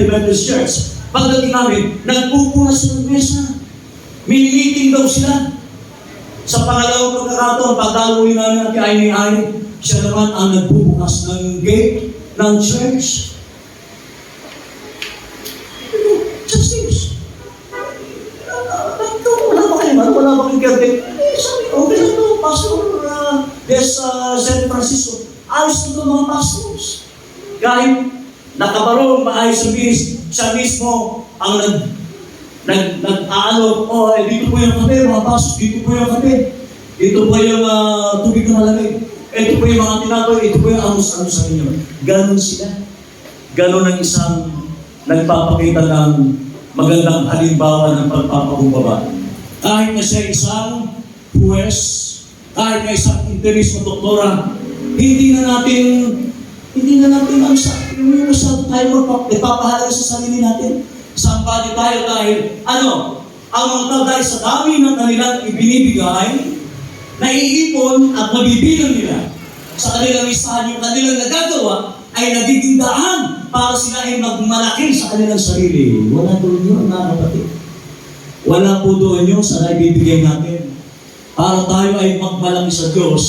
Methodist Church. Pagdating namin, nagpupunas ng mesa. May meeting daw sila. Sa pangalawang pagkakataon, pagdaluin namin ang kaini-ay, siya naman ang nagbubukas ng gate ng church. Justice. Wala ba kayo? Wala ba kayong gate? Sabi, okay na ito, Pastor St. Francisco. Ayos ito mga pastors. Kahit nakabarong maayos sa bilis, siya mismo ang dito po yung kape, mga pastors, dito po yung kape. Ito po yung tubig na malamig. Ito po yung mga tinatoy, ito po yung amos-amos sa inyo. Ganon sila. Ganon ang isang nagpapakita ng magandang halimbawa ng pagpapakumbaba. Kahit na siya isang huwes, kahit na isang interis o doktora, hindi na natin masyado tayo magpapahalaga sa sarili natin. Sampati tayo dahil, ang mga tao dahil sa dami ng kanilang ibinibigay, naiipon at mabibilang nila sa kanilang listahan yung kanilang nagagawa ay nagiging daan para sila ay magmalaki sa kanilang sarili. Wala doon yun, mga kapatid. Wala po doon yun sa naibibigay natin para tayo ay magmalaki sa Diyos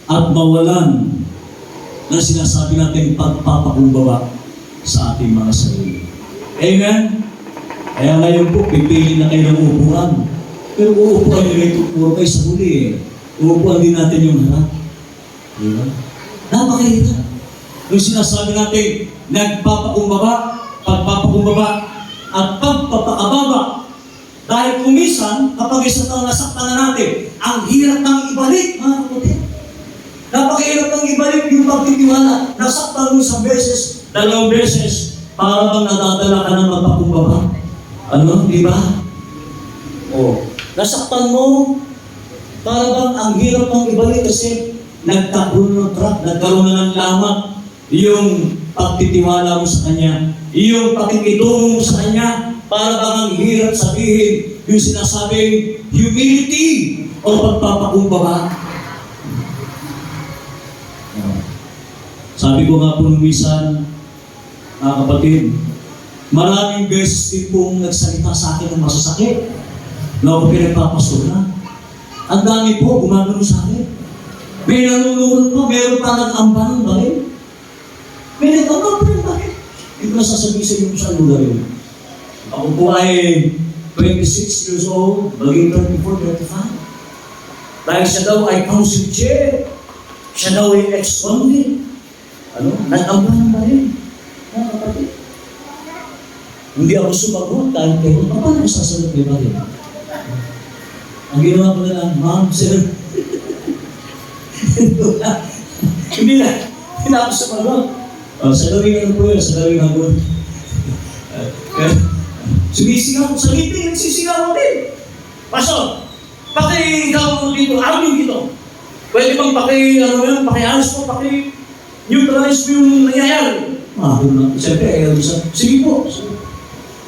at mawalan na sinasabi natin pagpapakumbaba sa ating mga sarili. Amen? Kaya ngayon po, pipili na kayo ng uupuan. Pero uupuan nyo rin puro kayo sa huli. Uupuan din natin yung harap. Diba? Napakahirap. Yung sinasabi natin, nagpapakumbaba, pagpapakumbaba, at pagpapakababa. Dahil kumisan, kapag isa taong nasaktan na natin, ang hirap ng ibalik, mga kapatid. Napakahirap ng ibalik yung pagtitiwala. Nasaktan mo isang beses, 2 beses, para bang nadadala ka ng magpakumbaba. Di ba? Nasaktan mo, para bang ang hirap ng ibalik kasi nagkaroon ng trap, nagkaroon na ng lamat yung pagtitiwala mo sa Kanya, yung pakikitungo mo sa Kanya, para bang ang hirap sabihin yung sinasabing humility o pagpapakumbaba. Sabi ko nga po nung minsan, mga kapatid, maraming beses din pong nagsalita sa akin ng masasakit na ako pinagpapastor na. Ang dami po gumagano sa akin. May nanunulot po, meron pa nag-amba ng bakit? May nag-amba pa ng bakit? Hindi ko nasasabihin sa inyo kung saan lugar yun. Ako po ay 26 years old, maging 24, 25. Dahil siya daw ay council chair. Siya daw ay ex-convict. Nag-amba ng bakit? Mga kapatid. Hindi ako sumagot dahil kayo, paano ko sasagot kayo bakit? Ang ginawa ko na lang, ma'am, sir. Hindi ako sumagot. Sa gawin po yun, sa gawin ako. Sumisigaw ko sa meeting, sisigaw ko din. Pastor, paki-ikaw mo dito, armin dito. Pwede bang paki-alas po, paki-neutralize mo yung nangyayari. Siyempre, sige po.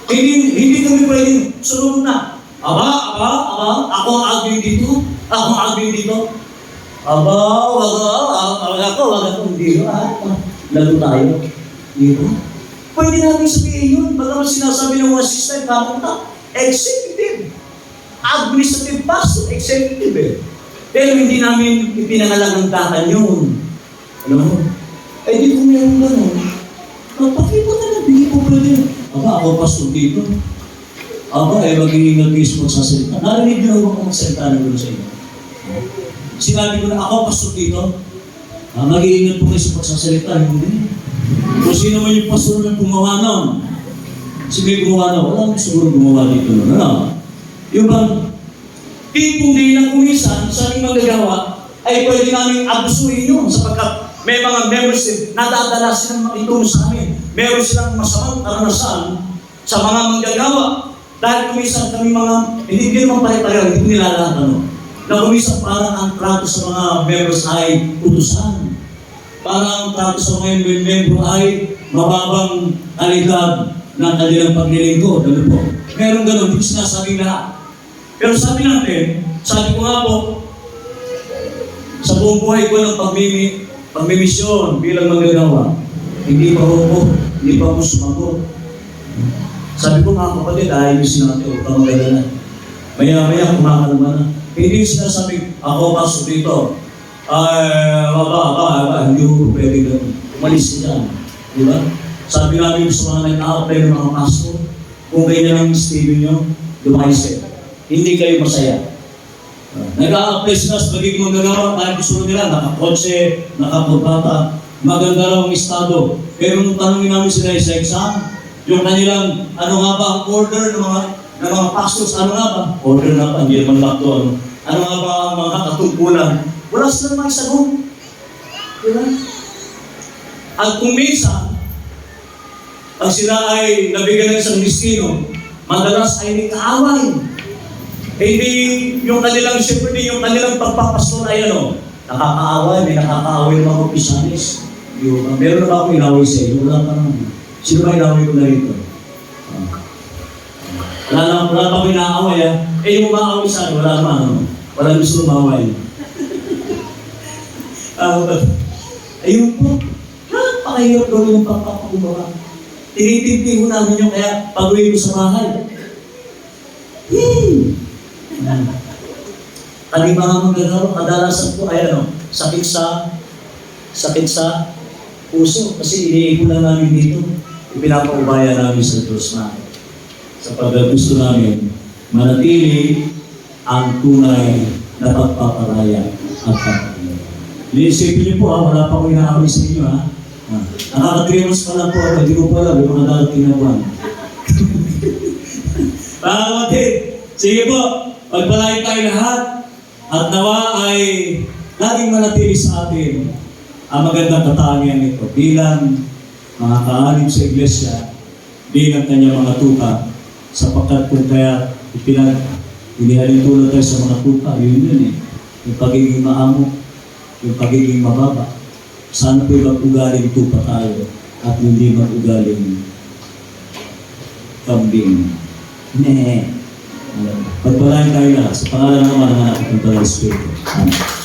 Hindi kami pwede sunod na. Aba, ako ang aging dito. Wag ako, hindi. Lalo tayo. Dito. Pwede natin sabihin yun. Bagaman sinasabi ng mga system, kapunta, executive. administrative pastor, executive eh. Pero hindi namin ipinangalangantakan yun. Alam mo? Eh di kung meron gano'n, bakit mo na nabili po pwede? Aba, ako pastor dito. Aba, mag-iingat kayo sa magsasalita. Narinig niyo ako magsalita na gano'n sa inyo. Sinabi ko na ako pastor dito. Mag-iingat po kayo sa magsasalita. Hindi. Kung sino man yung pastor na gumawa nun. Si may gumawa nun, wala mo siguro gumawa dito nun. Ano? Yung bang tipong di na kumisan sa aming magagawa ay pwede namin abusuin yun sapagkat may mga members na nadadala silang makitulong sa amin. Meron silang masamang karanasan sa mga manggagawa. Dahil kumisan kami hindi naman pare-pareho, hindi ko nilalahat na kumisan parang ang trato sa mga members ay utusan. Parang ang trato sa mga membro ay mababang kalidad ng kanilang paglilingkod. Ano po? Meron ganun, hindi sinasabi lahat. Pero sabi natin, sabi ko nga po, sa buong buhay ko ng pagmimisyon bilang manggagawa, hindi pa ako sumagot. Sabi ko mga kapatid, ayusin natin, huwag ka magagana. Maya-maya, kumakalama na. Hindi sinasabi, ako pasok dito. Hindi ko pwede gano'n. Umalis ka dyan. Di ba? Sabi namin sa mga nag-a-apply ng mga pastor, kung ganyan ang stable nyo, lumayos kayo. Hindi kayo masaya. Nag-a-apply sila sa pagiging manggagawa, dahil gusto nila, nakakotse, nakakurbata, maganda raw ang estado. Pero nung tanongin namin sila sa exam, yung kanilang, ano nga ba ang order ng mga pastors, ano nga ba? Order nga ba, hindi naman lang to, ano nga ba ang mga katungkulan? Wala silang mga sagot. Diba? At kung minsan, pag sila ay nabigyan ng isang destino, madalas ay may kaaway. Hindi yung kanilang, siyempre din yung kanilang pagpapastor ay nakakaaway, may nakakaaway ng mga opisyalis. Meron na ba akong inaway sa iyo? Wala pa naman. Sino ba inaway ko na rito? Wala pa akong inaaway yung umaaway sa akin, wala naman. Wala gusto umaway. Ayun po, napakahirap gawin yung pagpapakubawa. Tinitinti ko namin yung kaya pag-uwi ko sa bahay. Kami mga magagawa, kadalasan po ay sakit sa puso. Kasi iniipon lang namin dito. Ipinapaubaya namin sa Diyos namin. Sapagkat gusto namin manatili ang tunay na pagpaparaya at pagpaparaya. Iisipin niyo po wala pa akong inaaway sa inyo Nakaka-3 months pa lang po ako, hindi ko po alam yung mga darating na buwan. Mga kapatid, sige po, pagpalain tayo lahat at nawa ay laging manatili sa atin ang magandang katangian nito bilang mga kaalim sa iglesia, bilang kanyang mga tupa, sapagkat kung kaya inihalin tulad tayo sa mga tupa, yun yung pagiging maamo, yung pagiging mababa. Sana po'y mag-ugaling tupa tayo at hindi mag-ugaling kambing. Pagpalain tayo lahat sa pangalan ng mga anak ng Banal Espiritu. Amen.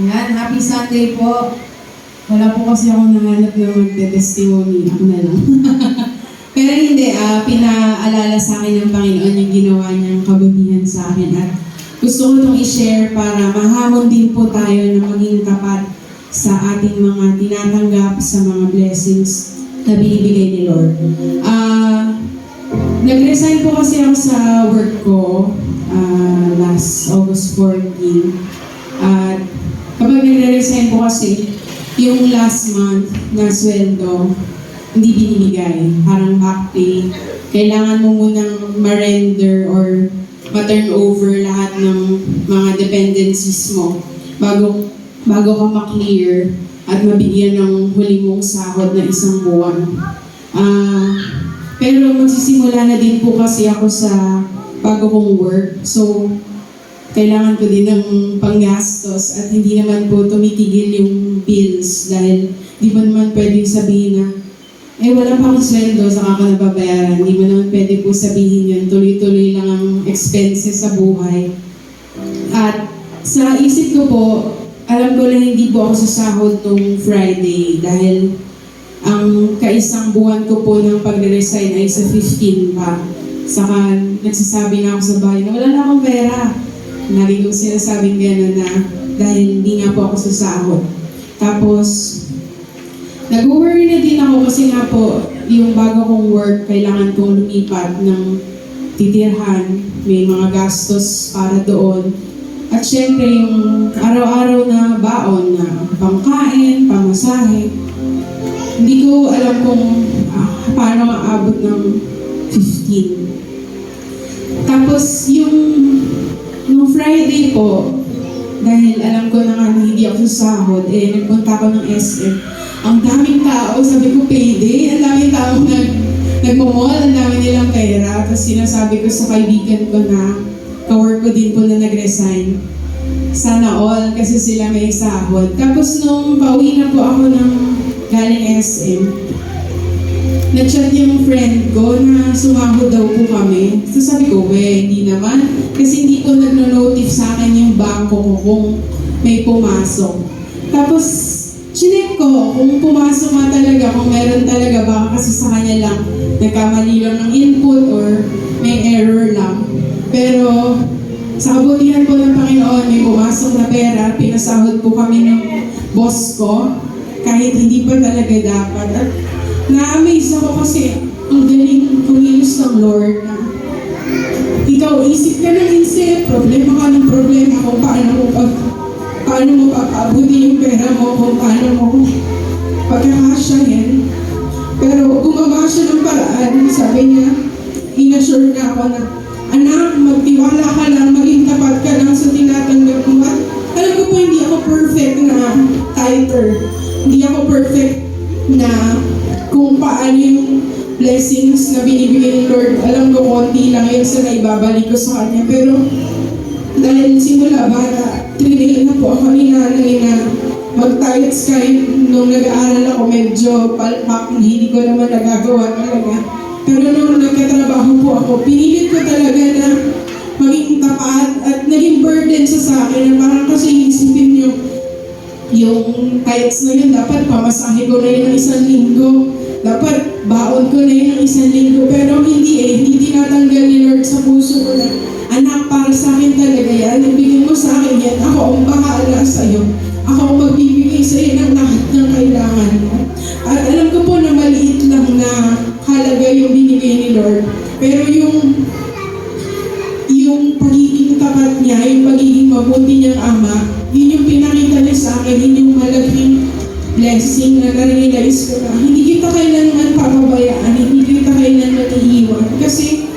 Yan, happy Sunday po. Wala po kasi akong nanganap na magte-testimony. Ako na lang. Pero hindi, pinaalala sa akin ng Panginoon yung ginawa niyang kabutihan sa akin. At gusto ko itong i-share para mahamon din po tayo na maging tapat sa ating mga tinatanggap sa mga blessings na binibigay ni Lord. Nag-resign po kasi ako sa work ko last August 14. At kapag nag-resign po kasi, yung last month na sweldo, hindi binibigay. Parang back pay. Kailangan mo munang ma-render or ma-turn over lahat ng mga dependencies mo bago ka ma-clear at mabigyan ng huli mong sahod na isang buwan. Pero magsisimula na din po kasi ako sa bago kong work. So, kailangan ko din ng panggastos at hindi naman po tumitigil yung bills dahil di ba naman pwedeng sabihin na eh wala pa akong sweldo sa ka nababayaran. Hindi mo naman pwede po sabihin yun. Tuloy-tuloy lang ang expenses sa buhay. At sa isip ko po, alam ko na hindi po ako sasahod nung Friday dahil ang kaisang buwan ko po ng pagre-resign ay sa 15 pa. Saka nagsasabi na ako sa bahay na wala na akong pera. Lagi kong sinasabing gano'n na dahil hindi nga po ako sasahod. Tapos, nag-worry na din ako kasi nga po, yung bago kong work, kailangan kong lumipat ng titirhan. May mga gastos para doon. At syempre, yung araw-araw na baon na pangkain, pamasahe. Hindi ko alam kung paano maabot ng 15. Tapos, nung Friday po, dahil alam ko na nga na hindi ako sasahod, nagpunta ako ng SM. Ang daming tao, sabi ko payday, ang daming tao nagmamall, ang dami nilang pera. Tapos sinasabi ko sa kaibigan ko na ka-work ko din po na nag-resign. Sana all, kasi sila may sahod. Tapos nung pauwi na po ako ng galing SM, nag-chat yung friend ko na sumahod daw po kami. So sabi ko, hindi naman. Kasi hindi ko nagno-notif sa akin yung bangko ko kung may pumasok. Tapos, chinek ko kung pumasok nga talaga, kung meron talaga, baka kasi sa kanya lang nagkamali lang ng input or may error lang. Pero, sa kabutihan po ng Panginoon, may pumasok na pera, pinasahod po kami ng boss ko, kahit hindi pa talaga dapat. At na-amaze ako kasi ang galing kumilos ng Lord na ikaw, isip ka ng isip, problema ka ng problema kung paano mo papaabuti yung pera mo, kung paano mo pagkakasyahin. Pero gumawa siya ng paraan, sabi niya, inassure na ako na, anak, magtiwala ka lang, maging tapat ka lang sa tinatanggap mo. At alam ko po, hindi ako perfect na tither. Hindi ako perfect na kung paano yung blessings na binibigay ni Lord. Alam ko, konti lang yun sa naibabalik ko sa Kanya. Pero dahil simula bata, trinay na po ako ni nanay na mag-tithes kahit nung nag-aaral ako medyo palpak, hindi ko naman nagagawa talaga. Pero nung nagkatrabaho po ako, pinilit ko talaga na maging tapat at naging burden sa akin na parang kasi isipin nyo, yung tithes na yun, dapat pamasahe ko na yun ng 1 linggo. Dapat baon ko na yun ng 1 linggo. Pero hindi tinatanggal ni Lord sa puso ko na, anak, para sa akin talaga yan. Ibigay mo sa akin yan. Ako ang bahala sa'yo. Ako ang magbibigay sa'yo ng lahat ng kailangan mo. At alam ko po na maliit lang na halaga yung binigay ni Lord. Pero yung pagiging tapat niya, yung pagiging mabuti niyang ama, yun yung pinakita niya sa akin, yun yung malaking blessing na na-realize ko na hindi kita kailanman papabayaan, hindi kita kailanman iiwan. Kasi,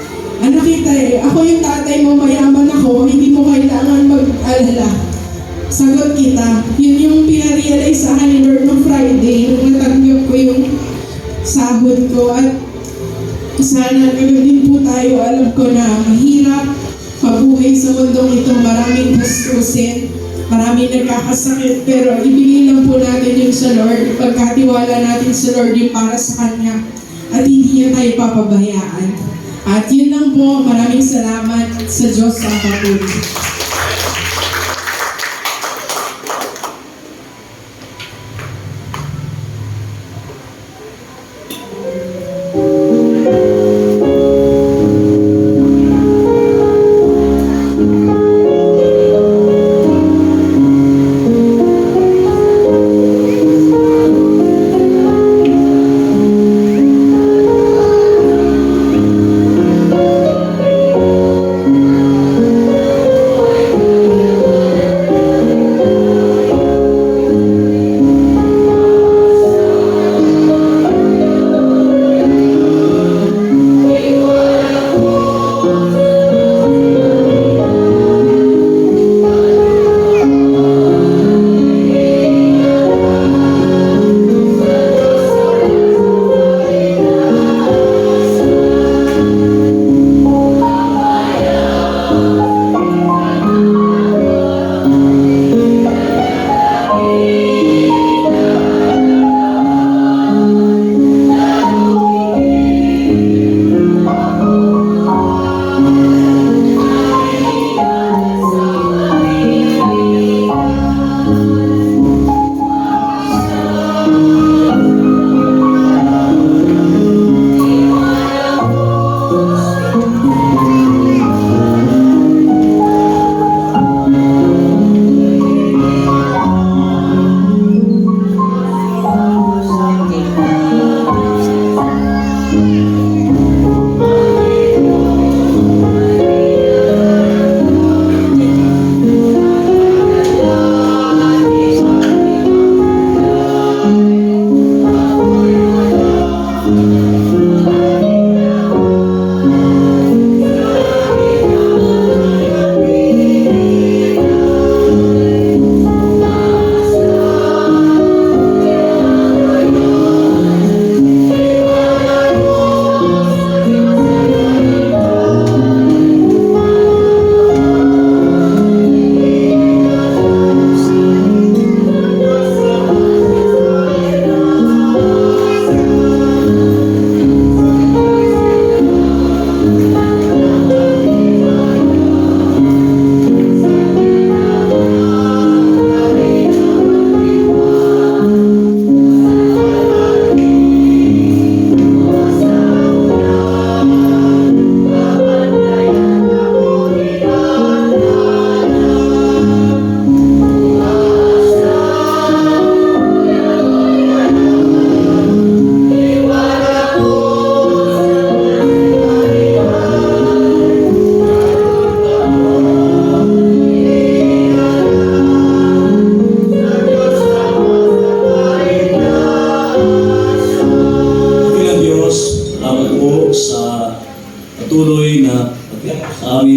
ano kita ako yung tatay mo, mayaman ako, hindi mo kailangan mag-alala. Sagot kita. Yun yung pinarealize sa akin ni Lord noong Friday, nung natanggap ko yung sahod ko. At sana ganoon din po tayo, alam ko na mahirap mabuhay sa mundong ito, maraming gastusin, maraming nagkakasakit, pero ibigay lang po natin yung sa Lord, pagkatiwala natin sa Lord yung para sa Kanya, at hindi niya tayo papabayaan. At yun lang po, maraming salamat sa Diyos sa kapatid.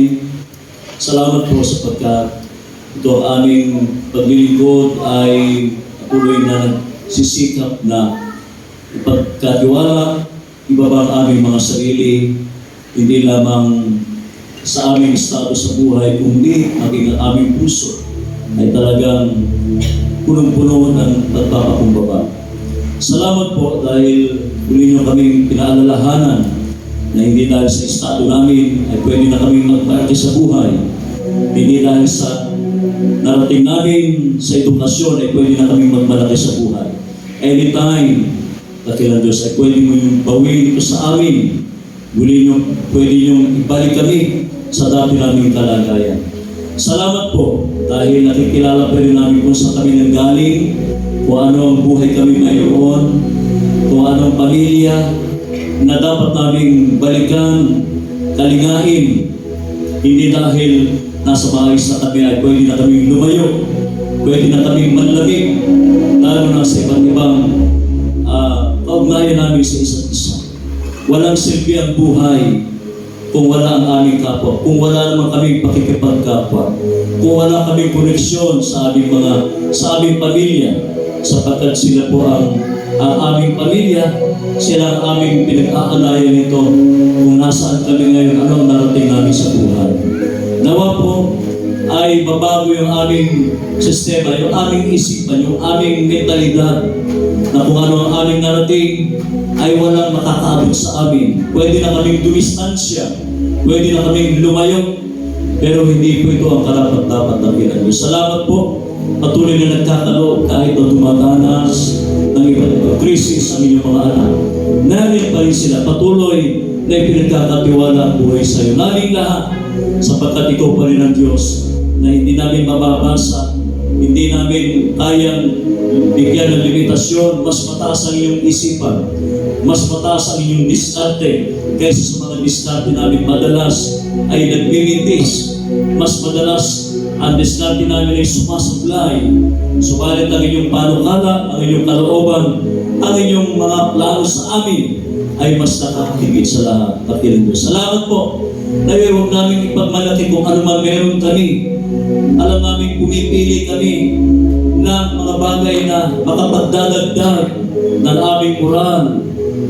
namin. Salamat po sapagkat ito ang aming paglilingkod ay patuloy na sisikap na ipagkatiwala, ibaba ang aming mga sarili, hindi lamang sa aming estado sa buhay, kundi maging ang aming puso ay talagang punong-puno ng pagpapakumbaba. Salamat po dahil muli niyo kaming pinaalalahanan na hindi dahil sa estado namin ay pwede na kaming magparati sa buhay. Hindi dahil sa narating namin sa edukasyon ay pwede na kaming magmalaki sa buhay. Anytime, dakilang Diyos, ay pwede mo yung bawin ito sa amin. Muli niyo, pwede niyong ibalik kami sa dati naming kalagayan. Salamat po dahil nakikilala pa rin namin kung saan kami nanggaling, kung ano ang buhay kami ngayon, kung anong pamilya na dapat naming balikan, kalingahin. Hindi dahil nasa maayos na kami ay pwede na kaming lumayo, pwede na kaming manlamig, lalo na sa iba't ibang kaugnayan namin sa isa't isa. Walang silbi ang buhay kung wala ang aming kapwa, kung wala naman kaming pakikipagkapwa, kung wala kaming koneksyon sa aming pamilya, sapagkat sila po ang aming pamilya, sila ang aming pinag-aalayan nito kung nasaan kami ngayon, ano ang narating namin sa buhay. Nawa po ay babago yung aming sistema, yung aming isipan, yung aming mentalidad, na kung ano ang aming narating ay walang makakaabot sa amin. Pwede na kaming dumistansya, pwede na kaming lumayo, pero hindi po ito ang karapat-dapat na pinag. Salamat po, patuloy na nagkakalo kahit na dumadanas ng iba't ibang krisis ang inyong mga anak. Namin pa rin sila, patuloy na ipinagkakatiwala ang buhay sa iyo. Namin lahat, sapagkat ikaw pa rin ang Diyos na hindi namin mababasa, hindi namin kayang bigyan ng limitasyon. Mas mataas ang iyong isipan, mas mataas ang iyong diskarte kaysa sa mga diskarte namin madalas ay nagmimitis. Mas madalas ang diskarte namin ay sumasablay. Subalit ang inyong panukala, ang inyong kalooban, ang inyong mga plano sa amin ay mas nakakahigit sa lahat. Dakilang Diyos. Salamat po. Dahil huwag namin ipagmalaki kung ano man meron kami. Alam namin pumipili kami ng mga bagay na makapagdadagdag ng aming moral,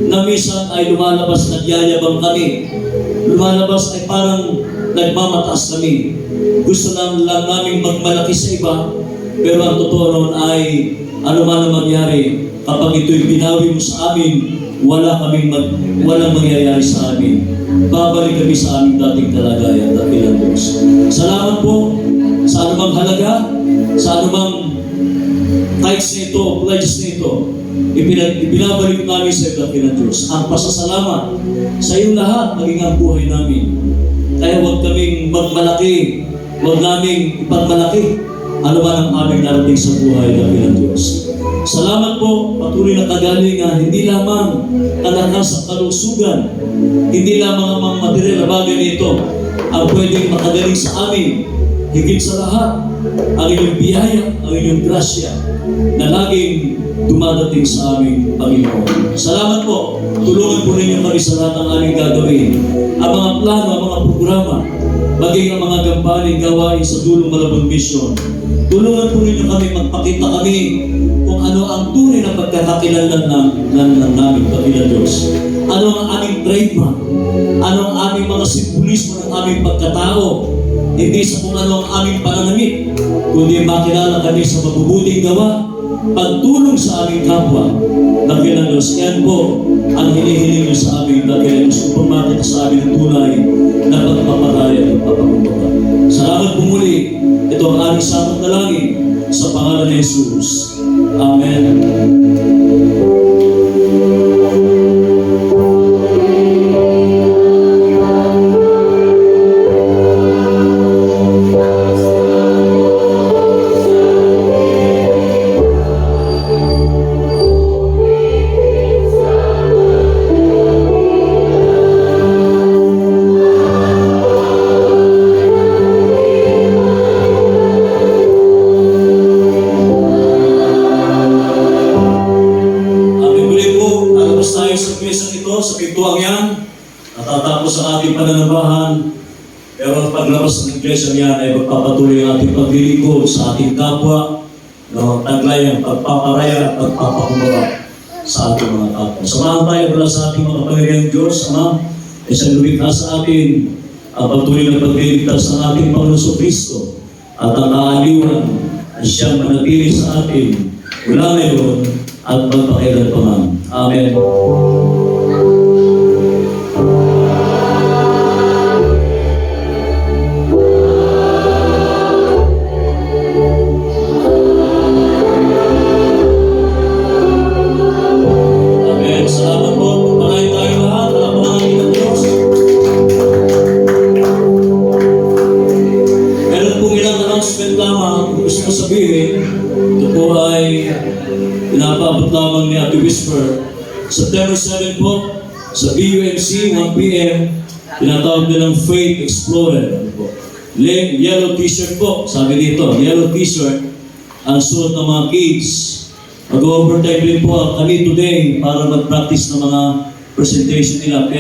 na minsan ay lumalabas nagyayabang kami, lumalabas ay parang nagmamataas kami. Gusto lang namin magmalaki sa iba, pero ang totoo noon ay ano man ang mangyari, kapag ito'y binawi mo sa amin, walang mangyayari sa amin. Babalik kami sa aming dating kalagayan, dakilang Diyos. Salamat po sa anumang halaga, sa anumang tithes nito, pledges nito, ibinabalik namin sa iyo, dakilang Diyos. Ang pasasalamat sa iyong lahat, maging ang buhay namin. Kaya huwag kaming magmalaki, huwag naming ipagmalaki ano man ang aming narating sa buhay, dakilang Diyos. Salamat po, patuloy na kagalingan, hindi lamang kalakas at kalusugan, hindi lamang ang mga material na bagay nito ang pwedeng makagaling sa amin. Higit sa lahat, ang inyong biyaya, ang inyong grasya na laging dumadating sa aming Panginoon. Salamat po, tulungan po ninyo kami sa lahat ng aming gagawin. Ang mga plano, ang mga programa, maging ang mga gampaling gawain sa Dulong Malabon Mission. Tulungan po ninyo kami, magpakita kami kung ano ang tunay na pagkakakilanlan namin, Panginoon Diyos. Ano ang aming trademark, ano ang aming mga simbolismo ng aming pagkatao, hindi sa kung ano ang aming pananamit, kundi makilala kami sa mabubuting gawa, pagtulong sa aming kapwa. Dakilang Diyos, yan po ang hinihiling nyo sa amin, dakilang Diyos, upang makita sa amin ang tunay na pagpapalaya at pagpapakumbaba. Salamat po muli. Ito ang aming samang dalangin sa pangalan ni Jesus. Amen. paglabas ng iglesia niyan ay magpapatuloy ang ating paglilingkod sa ating kapwa, no, taglay ang pagpaparaya at pagpapakumbaba sa ating mga kapwa. Samahan tayo mula sa ating mga Panginoong Diyos, Ama, ay sa lumikha sa atin ang patuloy na pagliligtas ng ating Panginoon Kristo at ang kaaliwan ay siyang manatili sa atin mula ngayon at magpakailan pa man. Amen. Amen. Salamat po. Pagpalain tayo lahat. Alapanan ng Diyos. Meron pong ilang announcement lamang gusto ko sabihin. Ito po ay pinapaabot lamang ni Ate Whisper. September 7 po, sa BUMC, 1 p.m., tinatawag nilang Faith Explorer. Ano po? Yellow t-shirt po, sabi dito, yellow t-shirt, ang suot ng mga kids. Mag-overtime rin po kami today para mag-practice ng mga presentation nila.